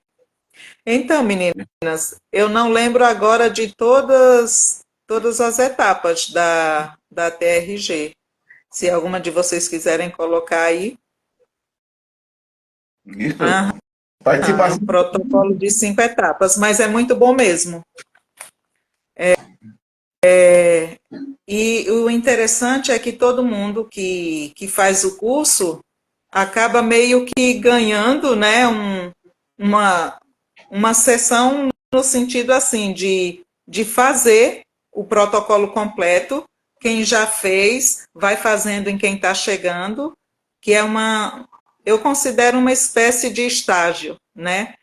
Então, meninas, eu não lembro agora de todas as etapas da TRG. Se alguma de vocês quiserem colocar aí. Isso. Ah, é Participação. um protocolo de 5 etapas, mas é muito bom mesmo. E o interessante é que todo mundo que faz o curso acaba meio que ganhando, né, uma sessão no sentido assim de fazer o protocolo completo, quem já fez, vai fazendo em quem está chegando, que é eu considero uma espécie de estágio, né?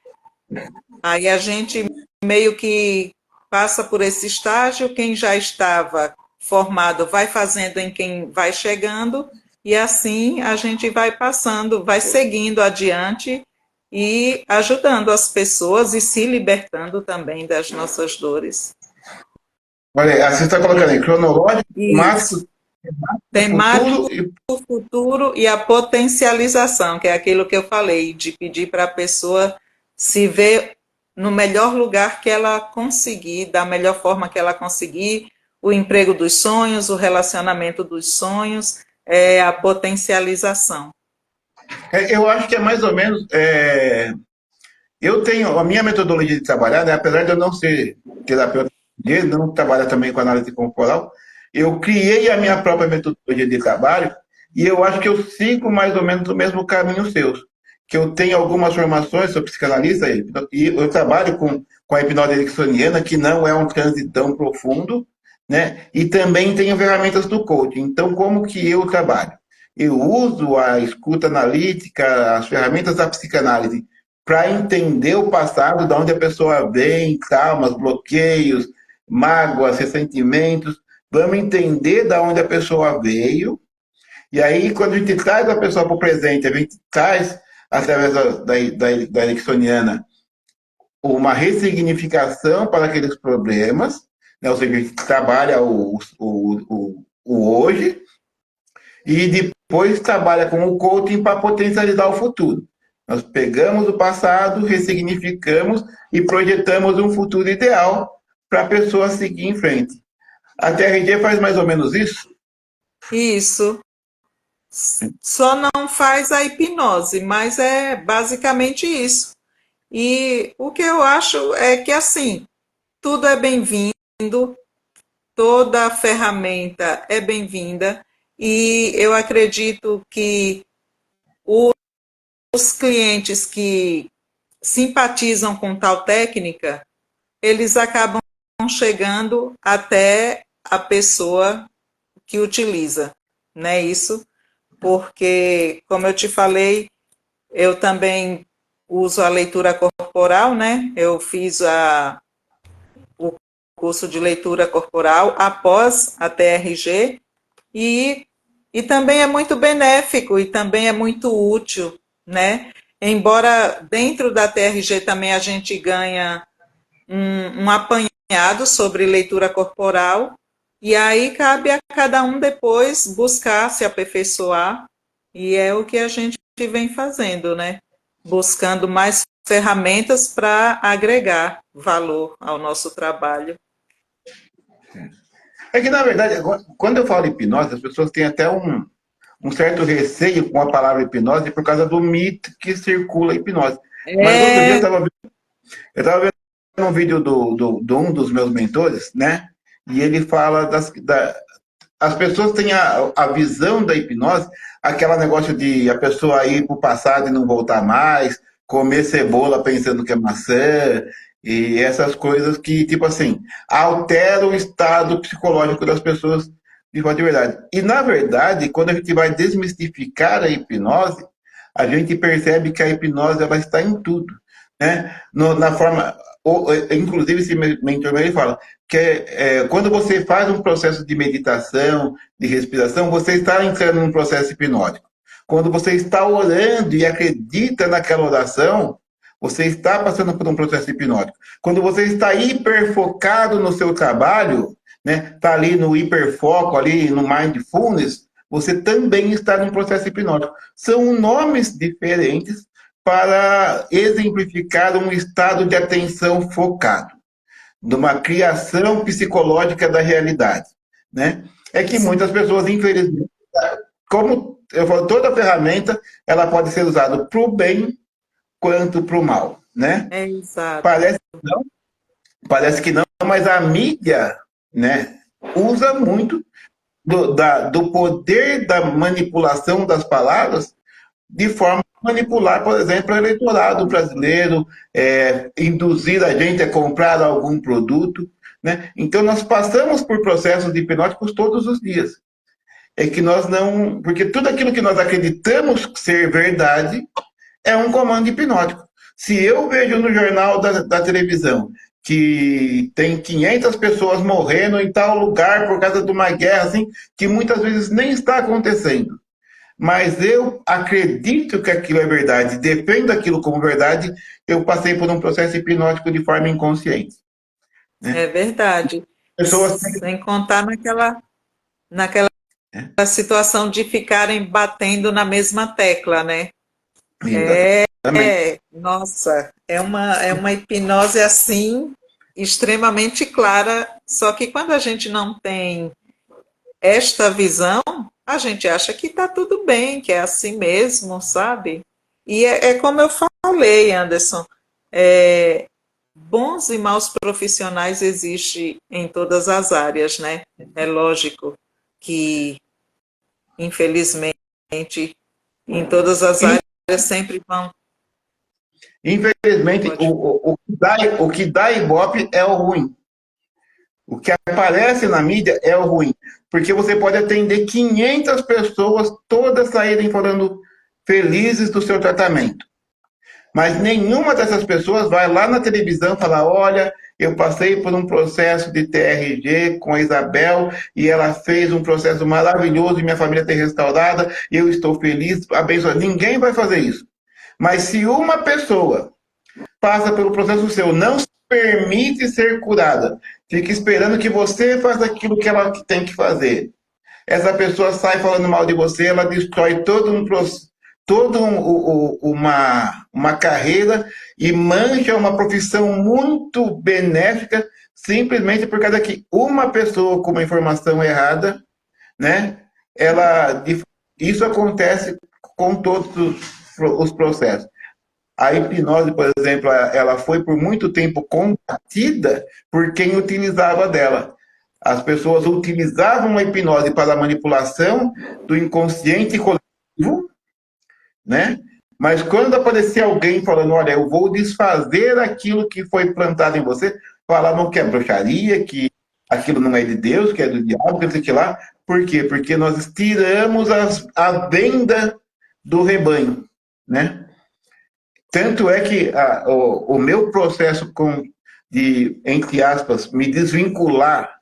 Aí a gente meio que passa por esse estágio, quem já estava formado vai fazendo em quem vai chegando, e assim a gente vai passando, vai seguindo adiante e ajudando as pessoas e se libertando também das nossas dores. Olha, você está colocando aí, cronológico, Isso. temático, Temático, futuro e... futuro e a potencialização, que é aquilo que eu falei, de pedir para a pessoa se ver no melhor lugar que ela conseguir, da melhor forma que ela conseguir, o emprego dos sonhos, o relacionamento dos sonhos, a potencialização. Eu acho que é mais ou menos. Eu tenho a minha metodologia de trabalhar, né, apesar de eu não ser terapeuta, não trabalhar também com análise corporal, eu criei a minha própria metodologia de trabalho e eu acho que eu sigo mais ou menos o mesmo caminho seus. Que eu tenho algumas formações, sou psicanalista e eu trabalho com a hipnose ericksoniana, que não é um transe tão profundo, né? E também tenho ferramentas do coaching. Então, como que eu trabalho? Eu uso a escuta analítica, as ferramentas da psicanálise para entender o passado, de onde a pessoa vem, traumas, bloqueios, mágoas, ressentimentos. Vamos entender de onde a pessoa veio. E aí, quando a gente traz a pessoa para o presente, a gente traz, através da ericksoniana, uma ressignificação para aqueles problemas, né? Ou seja, a gente trabalha o hoje e depois trabalha com o coaching para potencializar o futuro. Nós pegamos o passado, ressignificamos e projetamos um futuro ideal para a pessoa seguir em frente. A TRG faz mais ou menos isso? Isso. Só não faz a hipnose, mas é basicamente isso. E o que eu acho é que, assim, tudo é bem-vindo, toda ferramenta é bem-vinda, e eu acredito que os clientes que simpatizam com tal técnica, eles acabam chegando até a pessoa que utiliza, né? Isso, porque, como eu te falei, eu também uso a leitura corporal, né? Eu fiz o curso de leitura corporal após a TRG e também é muito benéfico e também é muito útil, né? Embora dentro da TRG também a gente ganha um apanhado sobre leitura corporal, e aí cabe a cada um depois buscar se aperfeiçoar, e é o que a gente vem fazendo, né? Buscando mais ferramentas para agregar valor ao nosso trabalho. É que, na verdade, quando eu falo hipnose, as pessoas têm até um certo receio com a palavra hipnose por causa do mito que circula a hipnose. Mas outro dia eu estava vendo um vídeo de um dos meus mentores, né? E ele fala as pessoas têm a visão da hipnose, aquele negócio de a pessoa ir para o passado e não voltar mais, comer cebola pensando que é maçã, e essas coisas que, tipo assim, alteram o estado psicológico das pessoas de forma de verdade. E, na verdade, quando a gente vai desmistificar a hipnose, a gente percebe que a hipnose ela está em tudo, né? Na forma, inclusive, esse mentor ele fala que quando você faz um processo de meditação, de respiração, você está entrando num processo hipnótico. Quando você está orando e acredita naquela oração, você está passando por um processo hipnótico. Quando você está hiperfocado no seu trabalho, né, está ali no hiperfoco, ali no mindfulness, você também está num processo hipnótico. São nomes diferentes para exemplificar um estado de atenção focado, de uma criação psicológica da realidade, né? É que muitas pessoas, infelizmente, como eu falo, toda ferramenta, ela pode ser usada para o bem quanto para o mal, né? É exato. Parece que não, mas a mídia, né, usa muito do poder da manipulação das palavras de forma a manipular, por exemplo, o eleitorado brasileiro, induzir a gente a comprar algum produto. né? Então, nós passamos por processos hipnóticos todos os dias. É que nós não... Porque tudo aquilo que nós acreditamos ser verdade é um comando hipnótico. Se eu vejo no jornal da televisão que tem 500 pessoas morrendo em tal lugar por causa de uma guerra, assim, que muitas vezes nem está acontecendo, mas eu acredito que aquilo é verdade, defendo aquilo como verdade, eu passei por um processo hipnótico de forma inconsciente, É né? verdade. Pessoas... Sem contar naquela né? situação de ficarem batendo na mesma tecla, né? Exatamente. Nossa, é uma hipnose assim extremamente clara, só que quando a gente não tem esta visão, a gente acha que está tudo bem, que é assim mesmo, sabe? E é como eu falei, Anderson, é, bons e maus profissionais existem em todas as áreas, né? É lógico que, infelizmente, em todas as áreas sempre vão. Infelizmente, Pode. o que dá ibope é o ruim. O que aparece na mídia é o ruim. Porque você pode atender 500 pessoas, todas saírem falando felizes do seu tratamento. Mas nenhuma dessas pessoas vai lá na televisão falar: olha, eu passei por um processo de TRG com a Isabel e ela fez um processo maravilhoso e minha família está restaurada, eu estou feliz, abençoado. Ninguém vai fazer isso. Mas se uma pessoa passa pelo processo seu, não se permite ser curada, fica esperando que você faça aquilo que ela tem que fazer. Essa pessoa sai falando mal de você, ela destrói uma carreira e mancha uma profissão muito benéfica simplesmente por causa que uma pessoa com uma informação errada, né? Ela, isso acontece com todos os processos. A hipnose, por exemplo, ela foi por muito tempo combatida por quem utilizava dela. As pessoas utilizavam a hipnose para a manipulação do inconsciente coletivo, né? Mas quando aparecia alguém falando: olha, eu vou desfazer aquilo que foi plantado em você, falavam que é bruxaria, que aquilo não é de Deus, que é do diabo, que não sei o que lá. Por quê? Porque nós tiramos a venda do rebanho, né? Tanto é que o meu processo de, entre aspas, me desvincular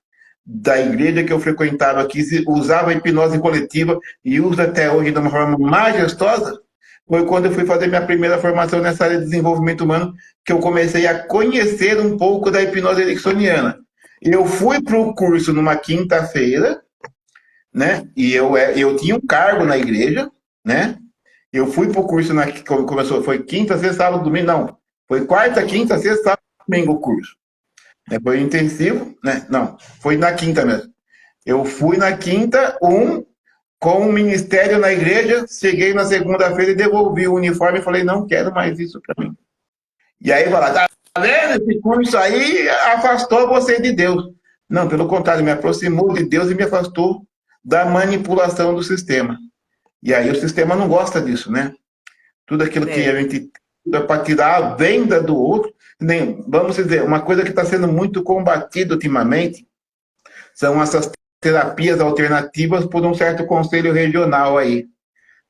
da igreja que eu frequentava, que usava a hipnose coletiva e usa até hoje de uma forma majestosa, foi quando eu fui fazer minha primeira formação nessa área de desenvolvimento humano, que eu comecei a conhecer um pouco da hipnose ericksoniana. Eu fui para o curso numa quinta-feira, né? E eu tinha um cargo na igreja, né? Eu fui para o curso, começou, foi quinta, sexta, sábado, domingo, não. Foi quarta, quinta, sexta, sábado, domingo o curso. Foi intensivo, né? Não, foi na quinta mesmo. Eu fui na quinta, com o ministério na igreja, cheguei na segunda-feira e devolvi o uniforme e falei: não quero mais isso para mim. E aí vai lá: tá vendo? Esse curso aí afastou você de Deus. Não, pelo contrário, me aproximou de Deus e me afastou da manipulação do sistema. E aí o sistema não gosta disso, né? Tudo aquilo que a gente tira para tirar a venda do outro. Vamos dizer, uma coisa que está sendo muito combatida ultimamente são essas terapias alternativas por um certo conselho regional aí,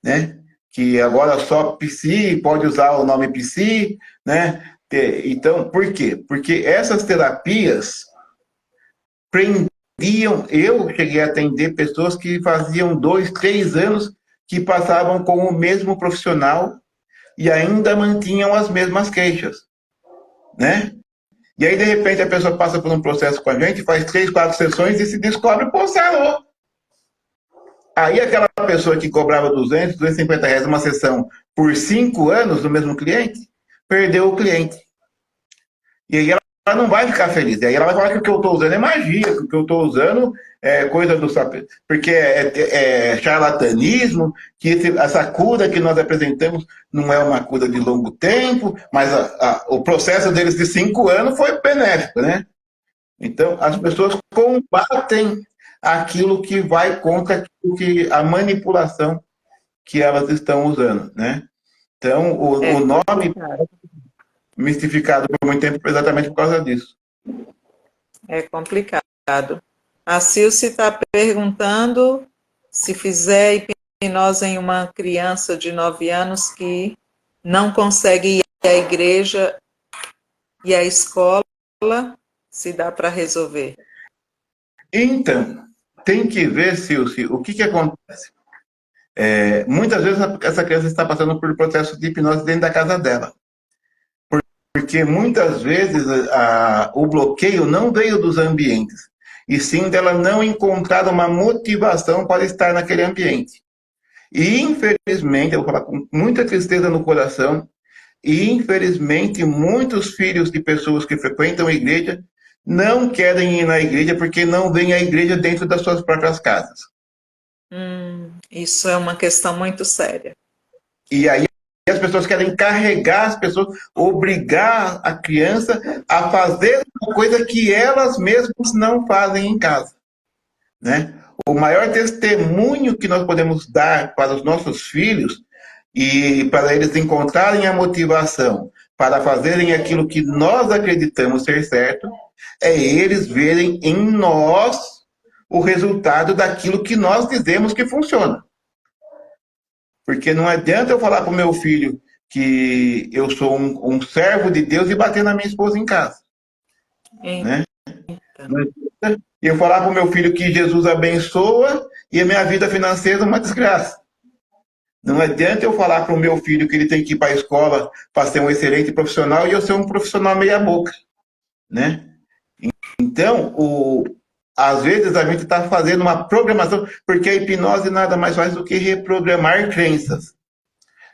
né? Que agora só psi pode usar o nome psi, né? Então, por quê? Porque essas terapias prendiam. Eu cheguei a atender pessoas que faziam 2, 3 anos que passavam com o mesmo profissional e ainda mantinham as mesmas queixas, né? E aí, de repente, a pessoa passa por um processo com a gente, faz 3, 4 sessões e se descobre, pô, sarou. Aí aquela pessoa que cobrava 200, 250 reais uma sessão por 5 anos do mesmo cliente, perdeu o cliente. E aí ela não vai ficar feliz. E aí ela vai falar que o que eu estou usando é magia, que o que eu estou usando é coisa do sapê, porque é charlatanismo, que essa cura que nós apresentamos não é uma cura de longo tempo, mas o processo deles de 5 anos foi benéfico, né? Então, as pessoas combatem aquilo que vai contra a manipulação que elas estão usando, né? Então, o nome mistificado por muito tempo exatamente por causa disso. É complicado. A Cilce está perguntando se fizer hipnose em uma criança de 9 anos que não consegue ir à igreja e à escola, se dá para resolver. Então, tem que ver, Silci, o que acontece. Muitas vezes essa criança está passando por um processo de hipnose dentro da casa dela. Porque muitas vezes o bloqueio não veio dos ambientes, e sim dela não encontrar uma motivação para estar naquele ambiente. E infelizmente, eu vou falar com muita tristeza no coração, e infelizmente muitos filhos de pessoas que frequentam a igreja não querem ir na igreja porque não veem a igreja dentro das suas próprias casas. Isso é uma questão muito séria. E aí as pessoas querem carregar as pessoas, obrigar a criança a fazer uma coisa que elas mesmas não fazem em casa, né? O maior testemunho que nós podemos dar para os nossos filhos e para eles encontrarem a motivação para fazerem aquilo que nós acreditamos ser certo, é eles verem em nós o resultado daquilo que nós dizemos que funciona. Porque não adianta eu falar para o meu filho que eu sou um servo de Deus e bater na minha esposa em casa. Né? Não adianta eu falar para o meu filho que Jesus abençoa e a minha vida financeira é uma desgraça. Não adianta eu falar para o meu filho que ele tem que ir para a escola para ser um excelente profissional e eu ser um profissional meia boca. Né? Então, às vezes a gente está fazendo uma programação, porque a hipnose nada mais faz do que reprogramar crenças.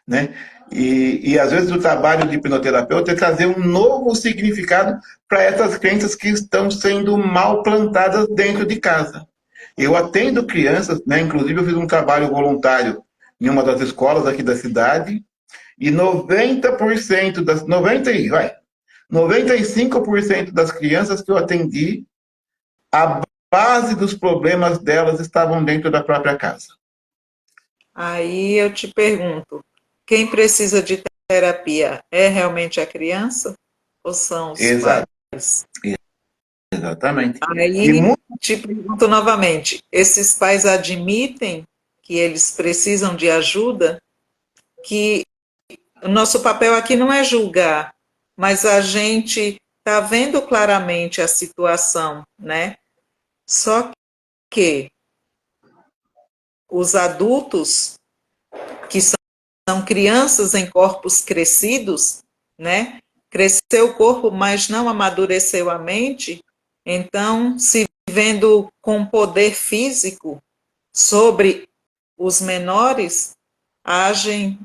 Né? E às vezes o trabalho de hipnoterapeuta é trazer um novo significado para essas crenças que estão sendo mal plantadas dentro de casa. Eu atendo crianças, né? Inclusive eu fiz um trabalho voluntário em uma das escolas aqui da cidade, e 95% das crianças que eu atendi, a base dos problemas delas estavam dentro da própria casa. Aí eu te pergunto, quem precisa de terapia é realmente a criança ou são os pais? Exatamente. Aí te pergunto novamente, esses pais admitem que eles precisam de ajuda? Que o nosso papel aqui não é julgar, mas a gente está vendo claramente a situação, né? Só que os adultos, que são crianças em corpos crescidos, né? Cresceu o corpo, mas não amadureceu a mente, então, se vendo com poder físico sobre os menores, agem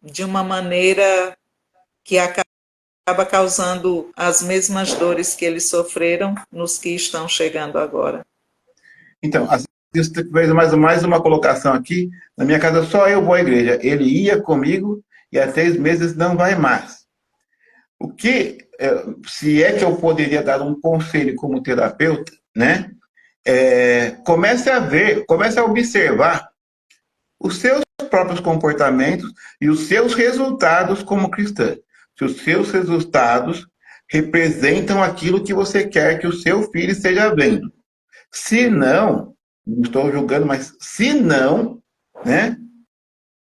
de uma maneira que acaba causando as mesmas dores que eles sofreram nos que estão chegando agora. Então, isso fez mais uma colocação aqui. Na minha casa, só eu vou à igreja. Ele ia comigo e há 3 meses não vai mais. Se é que eu poderia dar um conselho como terapeuta, né? Comece a observar os seus próprios comportamentos e os seus resultados como cristã. Se os seus resultados representam aquilo que você quer que o seu filho esteja vendo. Se não estou julgando, mas se não, né?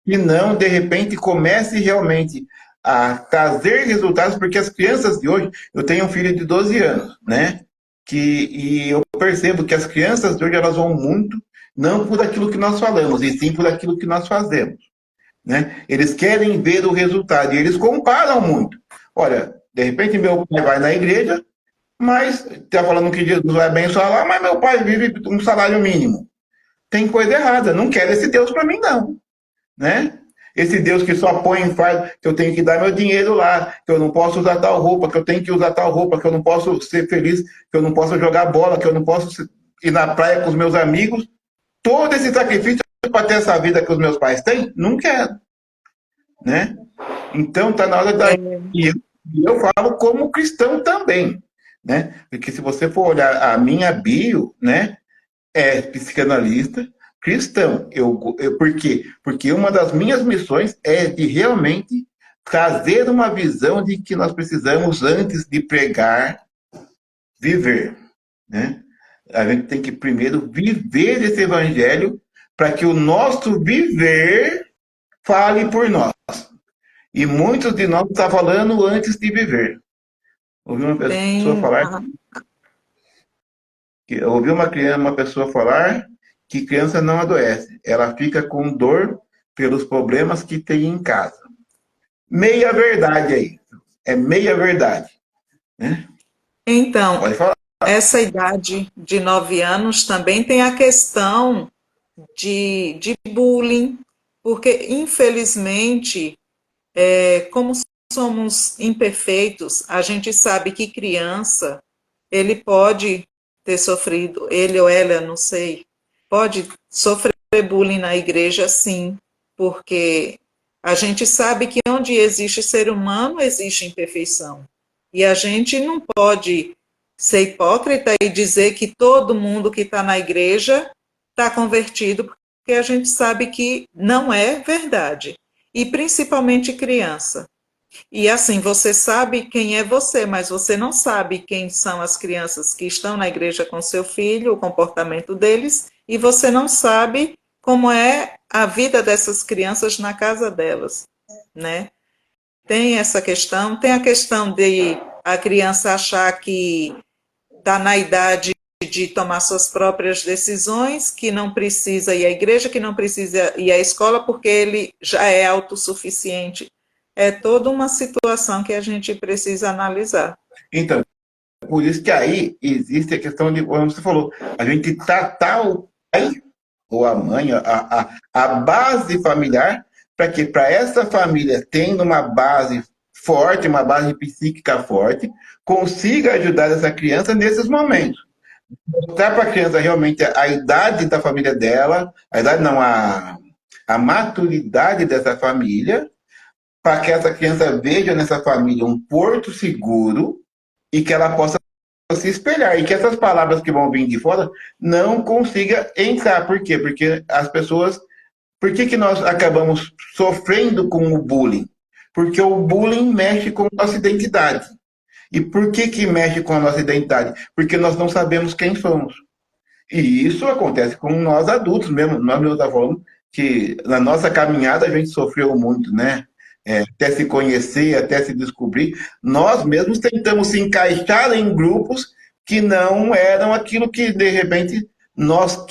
Se não, de repente, comece realmente a trazer resultados, porque as crianças de hoje, eu tenho um filho de 12 anos, né? E eu percebo que as crianças de hoje, elas vão muito, não por aquilo que nós falamos, e sim por aquilo que nós fazemos. Né? Eles querem ver o resultado, e eles comparam muito. Olha, de repente meu pai vai na igreja, mas está falando que Jesus vai abençoar lá, mas meu pai vive um salário mínimo. Tem coisa errada, não quero esse Deus para mim não, né? Esse Deus que só põe em faz, que eu tenho que dar meu dinheiro lá, que eu não posso usar tal roupa, que eu tenho que usar tal roupa, que eu não posso ser feliz, que eu não posso jogar bola, que eu não posso ir na praia com os meus amigos. Todo esse sacrifício para ter essa vida que os meus pais têm, não quero, né? Então está na hora da... E eu falo como cristão também, né? Porque se você for olhar a minha bio, né? É psicanalista cristão. Por quê? Porque uma das minhas missões é de realmente trazer uma visão de que nós precisamos, antes de pregar, viver. né? A gente tem que primeiro viver esse evangelho para que o nosso viver fale por nós. E muitos de nós estão falando antes de viver. Ouvi uma pessoa Tem, falar ouvi uma pessoa falar que criança não adoece, ela fica com dor pelos problemas que tem em casa. Meia verdade aí, é meia verdade, né? então, Pode falar. essa idade de 9 anos também tem a questão de bullying, porque, infelizmente, como somos imperfeitos, a gente sabe que criança, ele pode ter sofrido, ele ou ela, não sei, pode sofrer bullying na igreja, sim, porque a gente sabe que onde existe ser humano, existe imperfeição. E a gente não pode ser hipócrita e dizer que todo mundo que está na igreja está convertido, porque a gente sabe que não é verdade. E principalmente criança. E assim, você sabe quem é você, mas você não sabe quem são as crianças que estão na igreja com seu filho, o comportamento deles, e você não sabe como é a vida dessas crianças na casa delas, né? Tem essa questão, tem a questão de a criança achar que está na idade de tomar suas próprias decisões, que não precisa ir à igreja, que não precisa ir à escola, porque ele já é autossuficiente. É toda uma situação que a gente precisa analisar. Então, por isso que aí existe a questão de, como você falou, a gente tratar o pai ou a mãe, a base familiar, para que para essa família, tendo uma base forte, uma base psíquica forte, consiga ajudar essa criança nesses momentos. Mostrar para a criança realmente a idade da família dela, a idade não, a maturidade dessa família, para que essa criança veja nessa família um porto seguro e que ela possa se espelhar e que essas palavras que vão vir de fora não consiga entrar. Por quê? Porque as pessoas. Por que nós acabamos sofrendo com o bullying? Porque o bullying mexe com a nossa identidade. E por que mexe com a nossa identidade? Porque nós não sabemos quem somos. E isso acontece com nós adultos mesmo. Nós mesmos estamos falando que na nossa caminhada a gente sofreu muito, né? Até se conhecer, até se descobrir. Nós mesmos tentamos se encaixar em grupos que não eram aquilo que, de repente, nós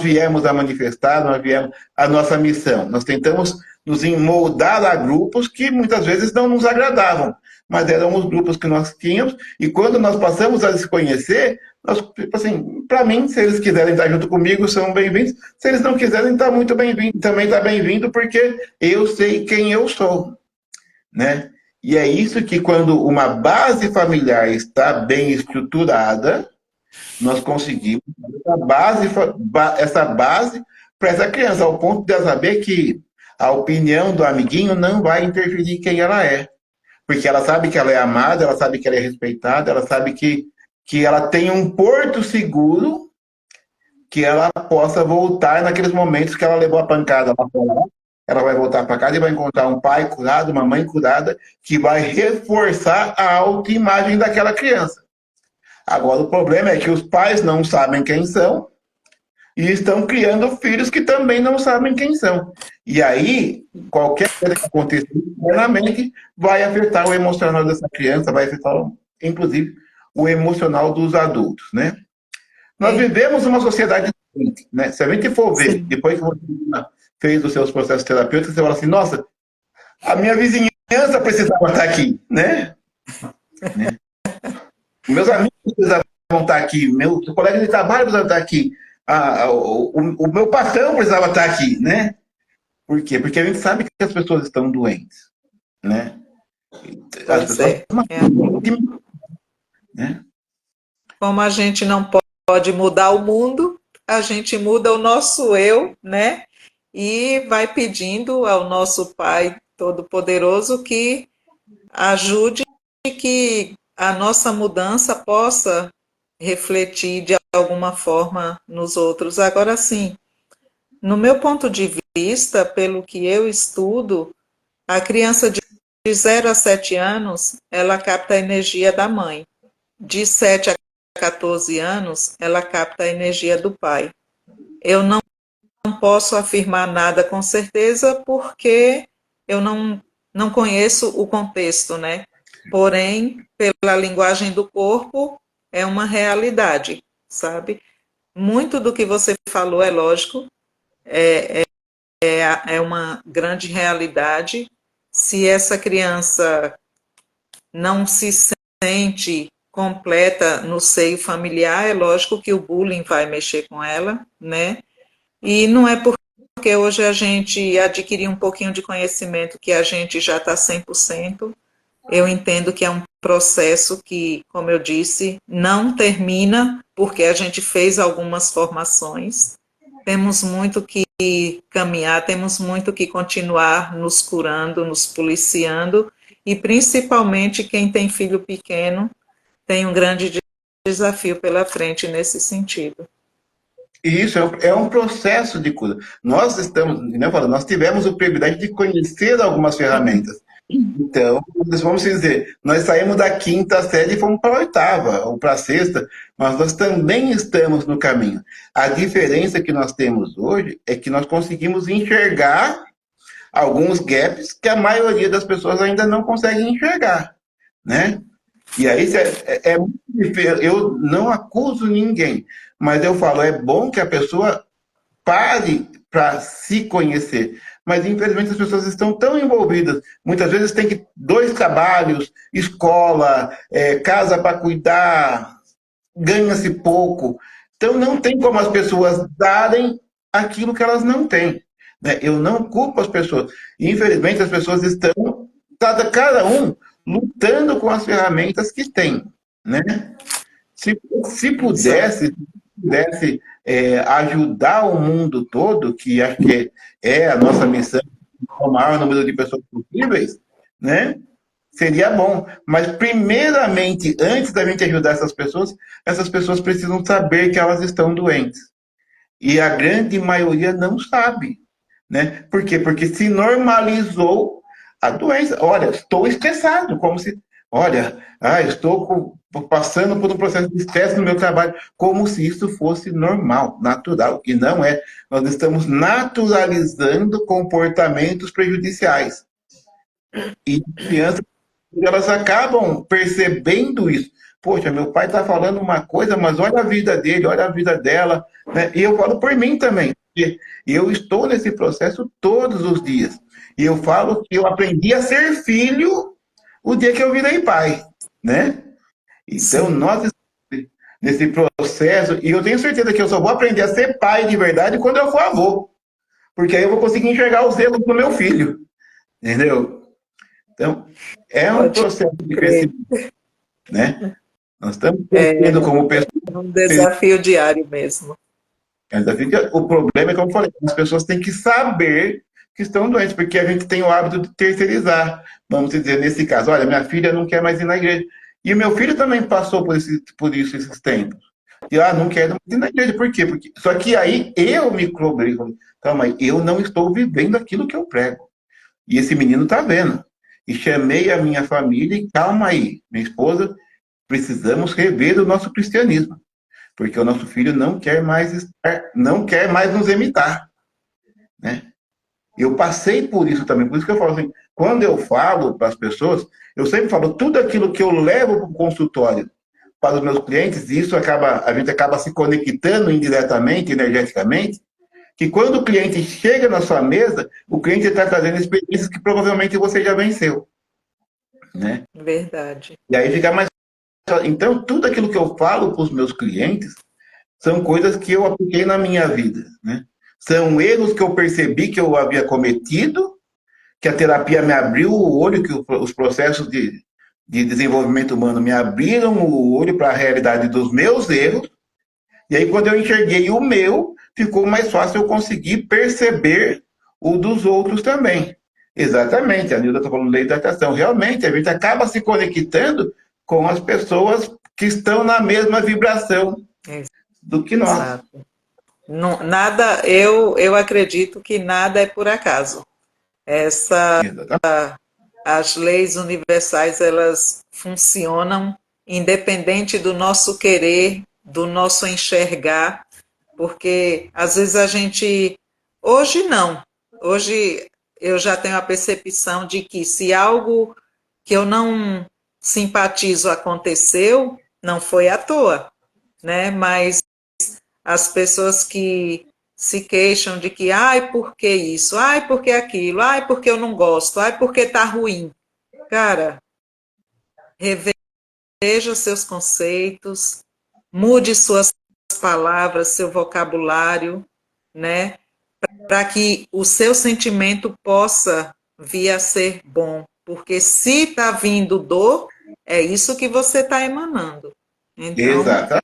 viemos a manifestar, nós viemos a nossa missão. Nós tentamos nos moldar a grupos que muitas vezes não nos agradavam, mas eram os grupos que nós tínhamos, e quando nós passamos a se conhecer, nós, tipo assim, para mim, se eles quiserem estar junto comigo, são bem-vindos. Se eles não quiserem, está muito bem-vindo, também está bem-vindo, porque eu sei quem eu sou, né? E é isso que quando uma base familiar está bem estruturada, nós conseguimos essa base para essa criança, ao ponto de ela saber que a opinião do amiguinho não vai interferir em quem ela é. Porque ela sabe que ela é amada, ela sabe que ela é respeitada, ela sabe que ela tem um porto seguro que ela possa voltar naqueles momentos que ela levou a pancada lá fora. Ela vai voltar para casa e vai encontrar um pai curado, uma mãe curada, que vai reforçar a autoimagem daquela criança. Agora, o problema é que os pais não sabem quem são e estão criando filhos que também não sabem quem são. E aí, qualquer coisa que aconteça internamente vai afetar o emocional dessa criança, vai afetar, inclusive, o emocional dos adultos, né? Nós vivemos uma sociedade, né? Se a gente for ver, Sim. depois que você fez os seus processos terapêuticos, você fala assim, nossa, a minha vizinhança precisava estar aqui, né? Meus amigos precisavam estar aqui, meus colegas de trabalho precisavam estar aqui, o meu patrão precisava estar aqui, né? Por quê? Porque a gente sabe que as pessoas estão doentes, né? As Pois pessoas é. né? Como a gente não pode mudar o mundo, a gente muda o nosso eu, né? E vai pedindo ao nosso Pai Todo-Poderoso que ajude que a nossa mudança possa refletir de alguma forma nos outros. Agora sim, no meu ponto de vista, pelo que eu estudo, a criança de 0 a 7 anos, ela capta a energia da mãe. De 7 a 14 anos, ela capta a energia do pai. Eu não posso afirmar nada com certeza porque eu não conheço o contexto, né? Porém, pela linguagem do corpo, é uma realidade, sabe? Muito do que você falou é lógico, é uma grande realidade. Se essa criança não se sente completa no seio familiar, é lógico que o bullying vai mexer com ela, né? E não é porque hoje a gente adquiriu um pouquinho de conhecimento que a gente já está 100%. Eu entendo que é um processo que, como eu disse, não termina porque a gente fez algumas formações. Temos muito que caminhar, temos muito que continuar nos curando, nos policiando, e principalmente quem tem filho pequeno tem um grande desafio pela frente nesse sentido. E isso é um processo de cura. Nós estamos, né, nós tivemos o privilégio de conhecer algumas ferramentas. Então, vamos dizer, nós saímos da quinta série e fomos para a oitava ou para a sexta, mas nós também estamos no caminho. A diferença que nós temos hoje é que nós conseguimos enxergar alguns gaps que a maioria das pessoas ainda não consegue enxergar, né? E aí é muito difícil. Eu não acuso ninguém, mas eu falo, é bom que a pessoa pare para se conhecer. Mas, infelizmente, as pessoas estão tão envolvidas. Muitas vezes tem que 2 trabalhos, escola, casa para cuidar, ganha-se pouco. Então, não tem como as pessoas darem aquilo que elas não têm. Né? Eu não culpo as pessoas. Infelizmente, as pessoas estão, cada um, lutando com as ferramentas que tem. Né? Se pudesse ajudar o mundo todo, que acho que é a nossa missão, o maior número de pessoas possíveis, né? Seria bom. Mas, primeiramente, antes da gente ajudar essas pessoas precisam saber que elas estão doentes. E a grande maioria não sabe. Né? Por quê? Porque se normalizou a doença. Olha, estou estressado, como se. Olha, estou passando por um processo de estresse no meu trabalho, como se isso fosse normal, natural. E não é. Nós estamos naturalizando comportamentos prejudiciais. E crianças, elas acabam percebendo isso. Poxa, meu pai está falando uma coisa, mas olha a vida dele, olha a vida dela. Né? E eu falo por mim também. E eu estou nesse processo todos os dias. E eu falo que eu aprendi a ser filho o dia que eu virei pai, né? Então, sim, nós estamos nesse processo, e eu tenho certeza que eu só vou aprender a ser pai de verdade quando eu for avô. Porque aí eu vou conseguir enxergar os erros do meu filho. Entendeu? Então, é um processo de crescimento, né? Nós estamos crescendo como pessoas. É um desafio diário mesmo. O problema é, como eu falei, as pessoas têm que saber que estão doentes, porque a gente tem o hábito de terceirizar. Vamos dizer, nesse caso, olha, minha filha não quer mais ir na igreja. E o meu filho também passou por isso esses tempos. E, não quero mais ir na igreja. Por quê? Só que aí eu me cobrei. Calma aí, eu não estou vivendo aquilo que eu prego. E esse menino está vendo. E chamei a minha família e, calma aí, minha esposa, precisamos rever o nosso cristianismo. Porque o nosso filho não quer mais nos imitar, né? Eu passei por isso também, por isso que eu falo assim, quando eu falo para as pessoas, eu sempre falo tudo aquilo que eu levo para o consultório para os meus clientes, e isso a gente acaba se conectando indiretamente, energeticamente, que quando o cliente chega na sua mesa, o cliente está trazendo experiências que provavelmente você já venceu, né? Verdade. E aí fica mais. Então, tudo aquilo que eu falo para os meus clientes são coisas que eu apliquei na minha vida, né? São erros que eu percebi que eu havia cometido, que a terapia me abriu o olho, que os processos de desenvolvimento humano me abriram o olho para a realidade dos meus erros, e aí quando eu enxerguei o meu, ficou mais fácil eu conseguir perceber o dos outros também. Exatamente, a Nilda está falando lei da atração. Realmente, a gente acaba se conectando com as pessoas que estão na mesma vibração do que nós. Exato. Não, nada, eu acredito que nada é por acaso. As leis universais, elas funcionam independente do nosso querer, do nosso enxergar, porque às vezes a gente, hoje não, hoje eu já tenho a percepção de que se algo que eu não simpatizo aconteceu, não foi à toa, né? Mas as pessoas que se queixam de que, ai, por que isso? Ai, por que aquilo? Ai, porque eu não gosto? Ai, porque tá ruim? Cara, reveja seus conceitos, mude suas palavras, seu vocabulário, né? Para que o seu sentimento possa vir a ser bom. Porque se está vindo dor, é isso que você está emanando. Então, Exato.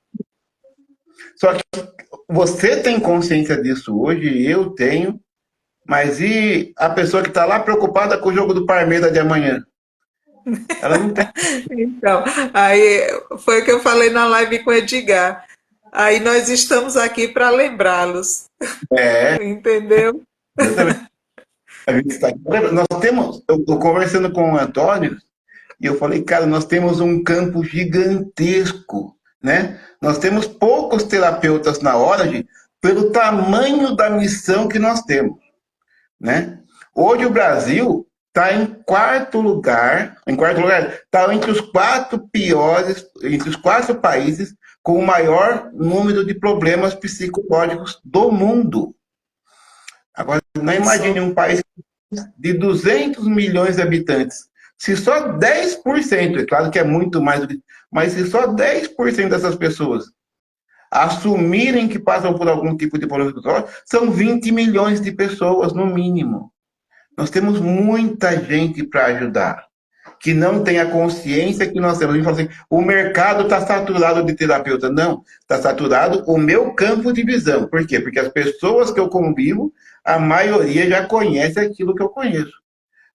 Só que você tem consciência disso hoje, eu tenho, mas e a pessoa que está lá preocupada com o jogo do Palmeiras de amanhã? Ela não tem. então, aí foi o que eu falei na live com o Edgar. Aí nós estamos aqui para lembrá-los, É, entendeu? exatamente. A gente está aqui. Nós temos, eu estou conversando com o Antônio e eu falei, cara, nós temos um campo gigantesco, né? Nós temos poucos terapeutas na hora de, pelo tamanho da missão que nós temos, né? Hoje o Brasil está em quarto lugar, está entre os quatro piores, entre os quatro países com o maior número de problemas psicológicos do mundo. Agora, não imagine Isso. um país de 200 milhões de habitantes. Se só 10%, é claro que é muito mais do que, mas se só 10% dessas pessoas assumirem que passam por algum tipo de problema psicológico, são 20 milhões de pessoas, no mínimo. Nós temos muita gente para ajudar, que não tem a consciência que nós temos. A gente fala assim, o mercado está saturado de terapeuta. Não, está saturado o meu campo de visão. Por quê? Porque as pessoas que eu convivo, a maioria já conhece aquilo que eu conheço.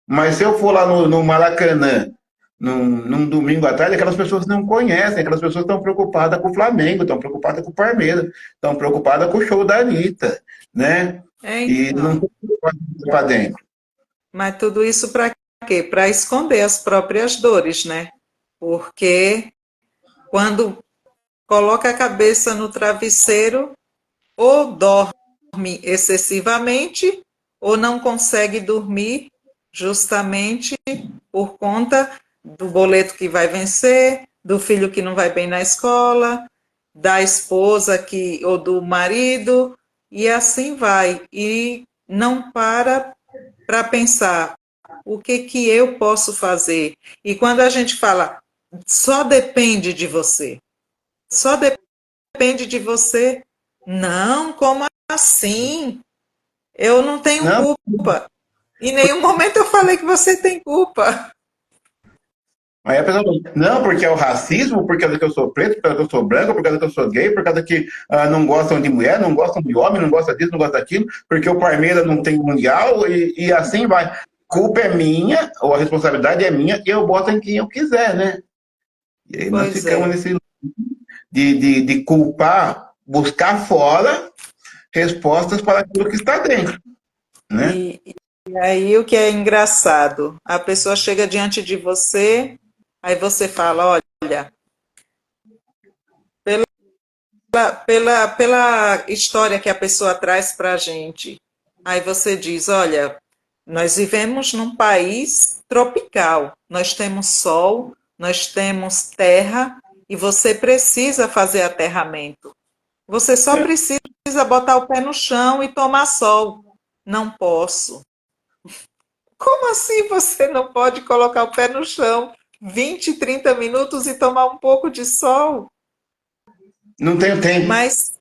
Mas se eu for lá no Maracanã, num domingo à tarde, aquelas pessoas não conhecem, aquelas pessoas estão preocupadas com o Flamengo, estão preocupadas com o Palmeiras, estão preocupadas com o show da Anitta, né? E não Então, estão preocupadas para dentro. mas tudo isso para quê? Para esconder as próprias dores, né? Porque quando coloca a cabeça no travesseiro, ou dorme excessivamente, ou não consegue dormir justamente por conta do boleto que vai vencer, do filho que não vai bem na escola, da esposa que ou do marido, e assim vai. E não para pensar o que eu posso fazer. E quando a gente fala só depende de você, só depende de você. Não, como assim? Eu não tenho Não, culpa. Em nenhum momento eu falei que você tem culpa. aí a pessoa fala, não, porque é o racismo, por causa que eu sou preto, por causa que eu sou branco, por causa que eu sou gay, por causa que não gostam de mulher, não gostam de homem, não gostam disso, não gostam daquilo, porque o Palmeiras não tem mundial e assim vai. Culpa é minha, ou a responsabilidade é minha, e eu boto em quem eu quiser, né? E aí nós Pois ficamos é. nesse de culpar, buscar fora respostas para aquilo que está dentro, né? E aí o que é engraçado, a pessoa chega diante de você, aí você fala, olha, pela história que a pessoa traz para a gente, aí você diz, olha, nós vivemos num país tropical, nós temos sol, nós temos terra, e você precisa fazer aterramento. Você só precisa botar o pé no chão e tomar sol. Não posso. Como assim você não pode colocar o pé no chão 20, 30 minutos e tomar um pouco de sol? Não tenho tempo. Mas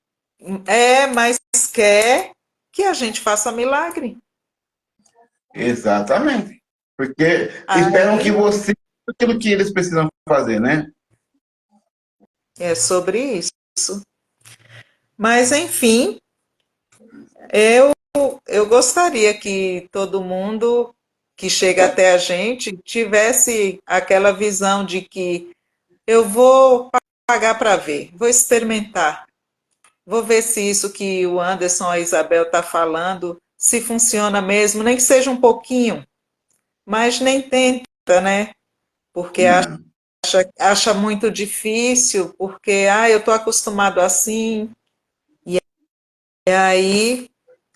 mas quer que a gente faça milagre. Exatamente. Porque esperam que Aí você aquilo que eles precisam fazer, né? é sobre isso. Mas enfim, eu eu gostaria que todo mundo que chega até a gente tivesse aquela visão de que eu vou pagar para ver, vou experimentar, vou ver se isso que o Anderson ou a Isabel está falando, se funciona mesmo, nem que seja um pouquinho, mas nem tenta, né? Porque Não. acha muito difícil, porque eu estou acostumado assim, e aí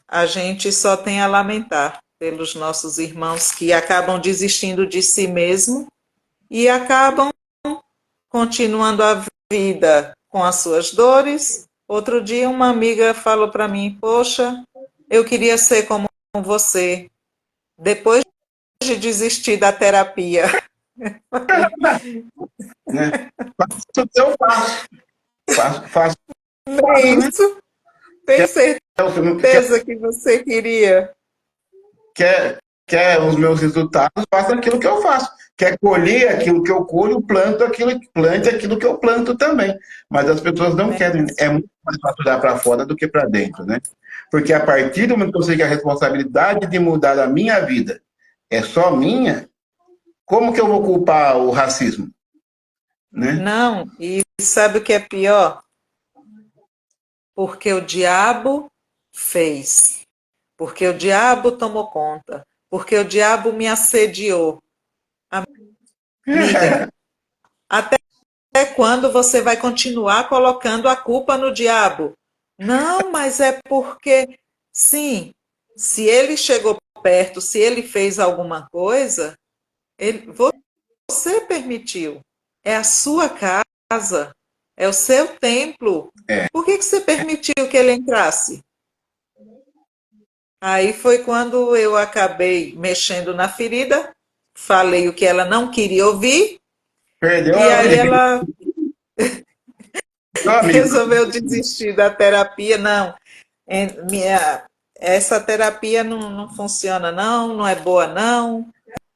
a gente só tem a lamentar pelos nossos irmãos que acabam desistindo de si mesmo e acabam continuando a vida com as suas dores. Outro dia uma amiga falou para mim, poxa, eu queria ser como você, depois de desistir da terapia. Né? Eu faço, É né? isso? Tenho Quer, certeza que você queria. quer os meus resultados, faça aquilo que eu faço. Quer colher aquilo que eu colho, plante aquilo que eu planto também. Mas as pessoas não querem. É muito mais fácil olhar para fora do que para dentro, né? Porque a partir do momento que eu sei que a responsabilidade de mudar a minha vida é só minha, como que eu vou culpar o racismo? Né? Não, e sabe o que é pior? Porque o diabo fez. Porque o diabo tomou conta. Porque o diabo me assediou. Amiga, até quando você vai continuar colocando a culpa no diabo? Não, mas é porque, sim, se ele chegou perto, se ele fez alguma coisa, você permitiu. É a sua casa, é o seu templo. É. Por que você permitiu que ele entrasse? Aí foi quando eu acabei mexendo na ferida, falei o que ela não queria ouvir, Perdeu e a aí amiga. ela Meu amigo. resolveu desistir da terapia. Não, essa terapia não funciona, não é boa, não,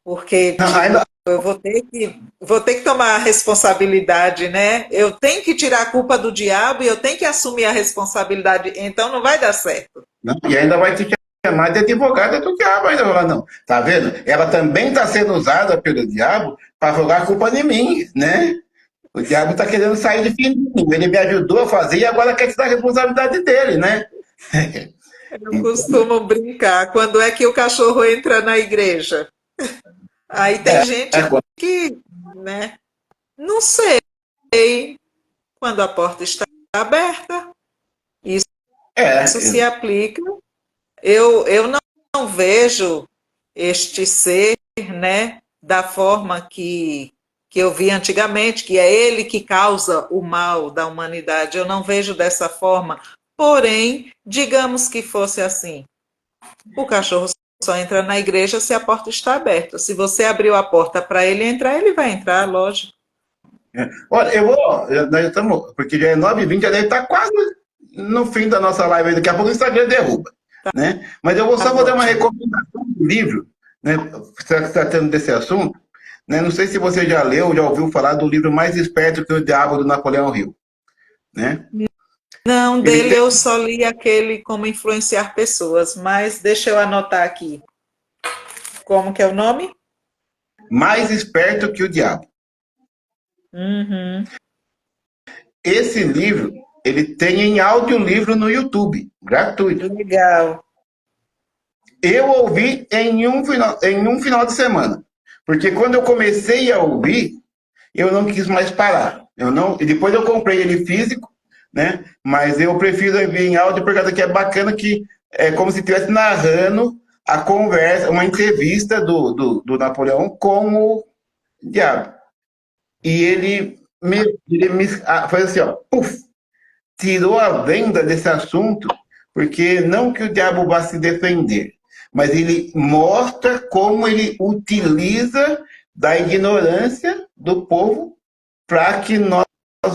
porque Ainda, eu vou ter que tomar a responsabilidade, né? Eu tenho que tirar a culpa do diabo e eu tenho que assumir a responsabilidade, então não vai dar certo. não, e ainda vai te chamar de advogada do diabo. Ainda vai falar, não. Tá vendo? Ela também está sendo usada pelo diabo para jogar a culpa em mim, né? O diabo está querendo sair de fininho. Ele me ajudou a fazer e agora quer tirar a responsabilidade dele, né? Eu costumo brincar. Quando é que o cachorro entra na igreja? Aí tem gente É, que, né? Não sei quando a porta está aberta. Isso, é, isso se aplica. Eu não vejo este ser, né, da forma que eu vi antigamente, que é ele que causa o mal da humanidade. Eu não vejo dessa forma. Porém, digamos que fosse assim. O cachorro só entra na igreja se a porta está aberta. Se você abriu a porta para ele entrar, ele vai entrar, lógico. Olha, eu vou. Nós estamos. Porque já é 9h20, já deve estar quase no fim da nossa live. Daqui a pouco o Instagram derruba. Né? Mas eu vou Tá só fazer uma ótimo. recomendação do livro, né? Tratando desse assunto. Né? Não sei se você já leu, já ouviu falar do livro Mais Esperto que o Diabo, do Napoleão Hill. Né? Não, Ele dele tem eu só li aquele Como Influenciar Pessoas, mas deixa eu anotar aqui. Como que é o nome? Mais Esperto que o Diabo. Uhum. Esse livro, ele tem em audiolivro no YouTube, gratuito. Legal. Eu ouvi em um final de semana. Porque quando eu comecei a ouvir, eu não quis mais parar. Eu não, e depois eu comprei ele físico, né? Mas eu prefiro ouvir em áudio por causa que é bacana que é como se estivesse narrando a conversa, uma entrevista do Napoleão com o diabo. E ele me faz assim, ó, puf, tirou a venda desse assunto, porque não que o diabo vá se defender, mas ele mostra como ele utiliza da ignorância do povo para que nós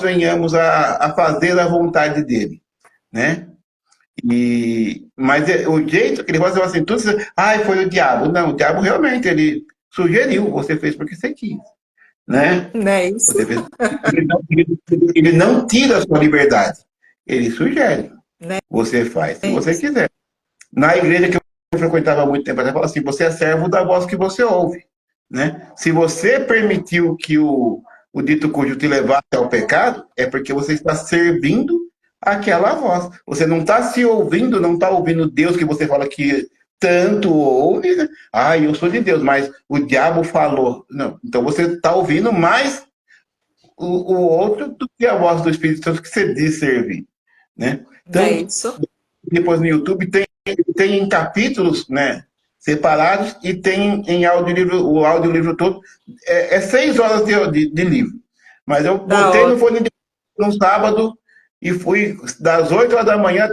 venhamos a fazer a vontade dele, né? Mas o jeito que ele faz assim, tudo, foi o diabo. Não, o diabo realmente, ele sugeriu, você fez porque você quis, né? Não é isso? Você fez, ele não tira a sua liberdade, ele sugere. Não Você faz se é você isso? quiser. Na igreja que eu frequentava há muito tempo, ela fala assim, você é servo da voz que você ouve. Né? Se você permitiu que o dito cujo te levasse ao pecado, é porque você está servindo aquela voz. Você não está se ouvindo, não está ouvindo Deus que você fala que tanto ouve. Né? Eu sou de Deus, mas o diabo falou. Não. Então você está ouvindo mais o outro do que a voz do Espírito Santo que você diz servir, né? É Então, isso. depois no YouTube tem em capítulos, né, separados e tem em audiolivro, o audiolivro todo. É 6 horas de livro. Mas eu Tá botei no ótimo. fone de no sábado e fui das 8 horas da manhã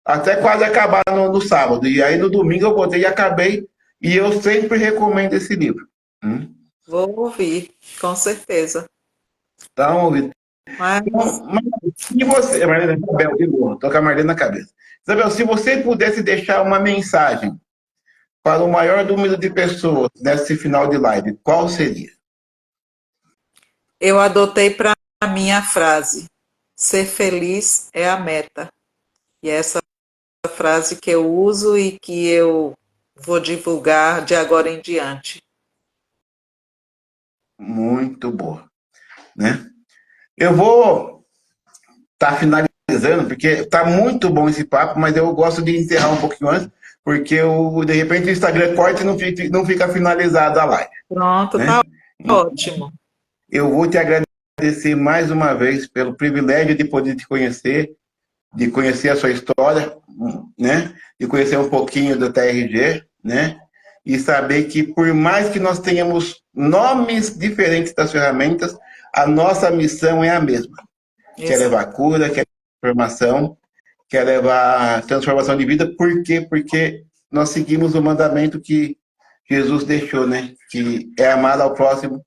até quase acabar no sábado. E aí no domingo eu botei e acabei. E eu sempre recomendo esse livro. Vou ouvir, com certeza. Então, Mas e você, Marlene, Isabel, de novo, tô com a Marlene na cabeça. Isabel, se você pudesse deixar uma mensagem para o maior número de pessoas nesse final de live, qual seria? eu adotei para mim a frase: ser feliz é a meta. E é essa frase que eu uso e que eu vou divulgar de agora em diante. Muito boa, né? Eu vou estar finalizando, porque está muito bom esse papo, mas eu gosto de encerrar um pouquinho antes, porque de repente o Instagram corta e não fica finalizada a live, Pronto, tá né? ótimo. Eu vou te agradecer mais uma vez pelo privilégio de poder te conhecer, de conhecer a sua história, né? De conhecer um pouquinho do TRG, né? E saber que por mais que nós tenhamos nomes diferentes das ferramentas, a nossa missão é a mesma. Quer Isso. levar cura, quer transformação, quer levar transformação de vida. Por quê? Porque nós seguimos o mandamento que Jesus deixou, né? Que é amar ao próximo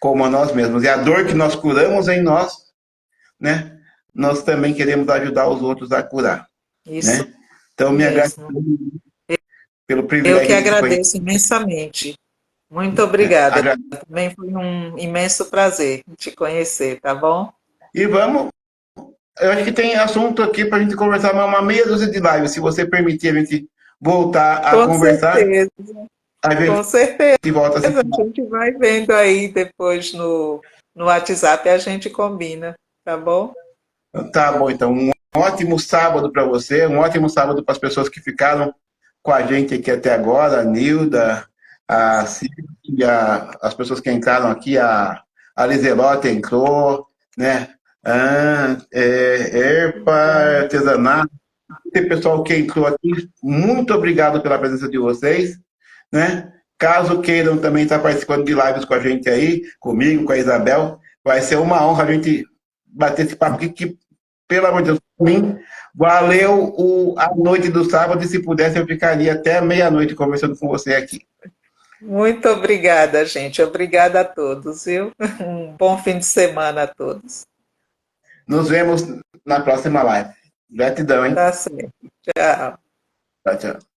como a nós mesmos. E a dor que nós curamos em nós, né? Nós também queremos ajudar os outros a curar, Isso né? Então, me agradeço mesmo. pelo Eu que privilégio de te conhecer. agradeço imensamente. Muito obrigada. Agradeço. Também foi um imenso prazer te conhecer, tá bom? E vamos, eu acho que tem assunto aqui para a gente conversar uma meia dúzia de lives. Se você permitir a gente voltar a Com conversar, certeza, a com gente certeza. volta a se A falar. gente vai vendo aí depois no WhatsApp, a gente combina, tá bom? Tá bom, então. Um ótimo sábado para você, um ótimo sábado para as pessoas que ficaram com a gente aqui até agora, a Nilda, a Cíntia, as pessoas que entraram aqui, a Lizelotte entrou, né? Erpa, artesanato, tem pessoal que entrou aqui, muito obrigado pela presença de vocês, né? Caso queiram também estar participando de lives com a gente aí, comigo, com a Isabel, vai ser uma honra a gente bater esse papo aqui, que, pelo amor de Deus, para mim, valeu a noite do sábado, e se pudesse eu ficaria até meia-noite conversando com você aqui. Muito obrigada, gente. Obrigada a todos, viu? Um bom fim de semana a todos. Nos vemos na próxima live. Gratidão, hein? Tá certo. Tchau. Tchau, tchau.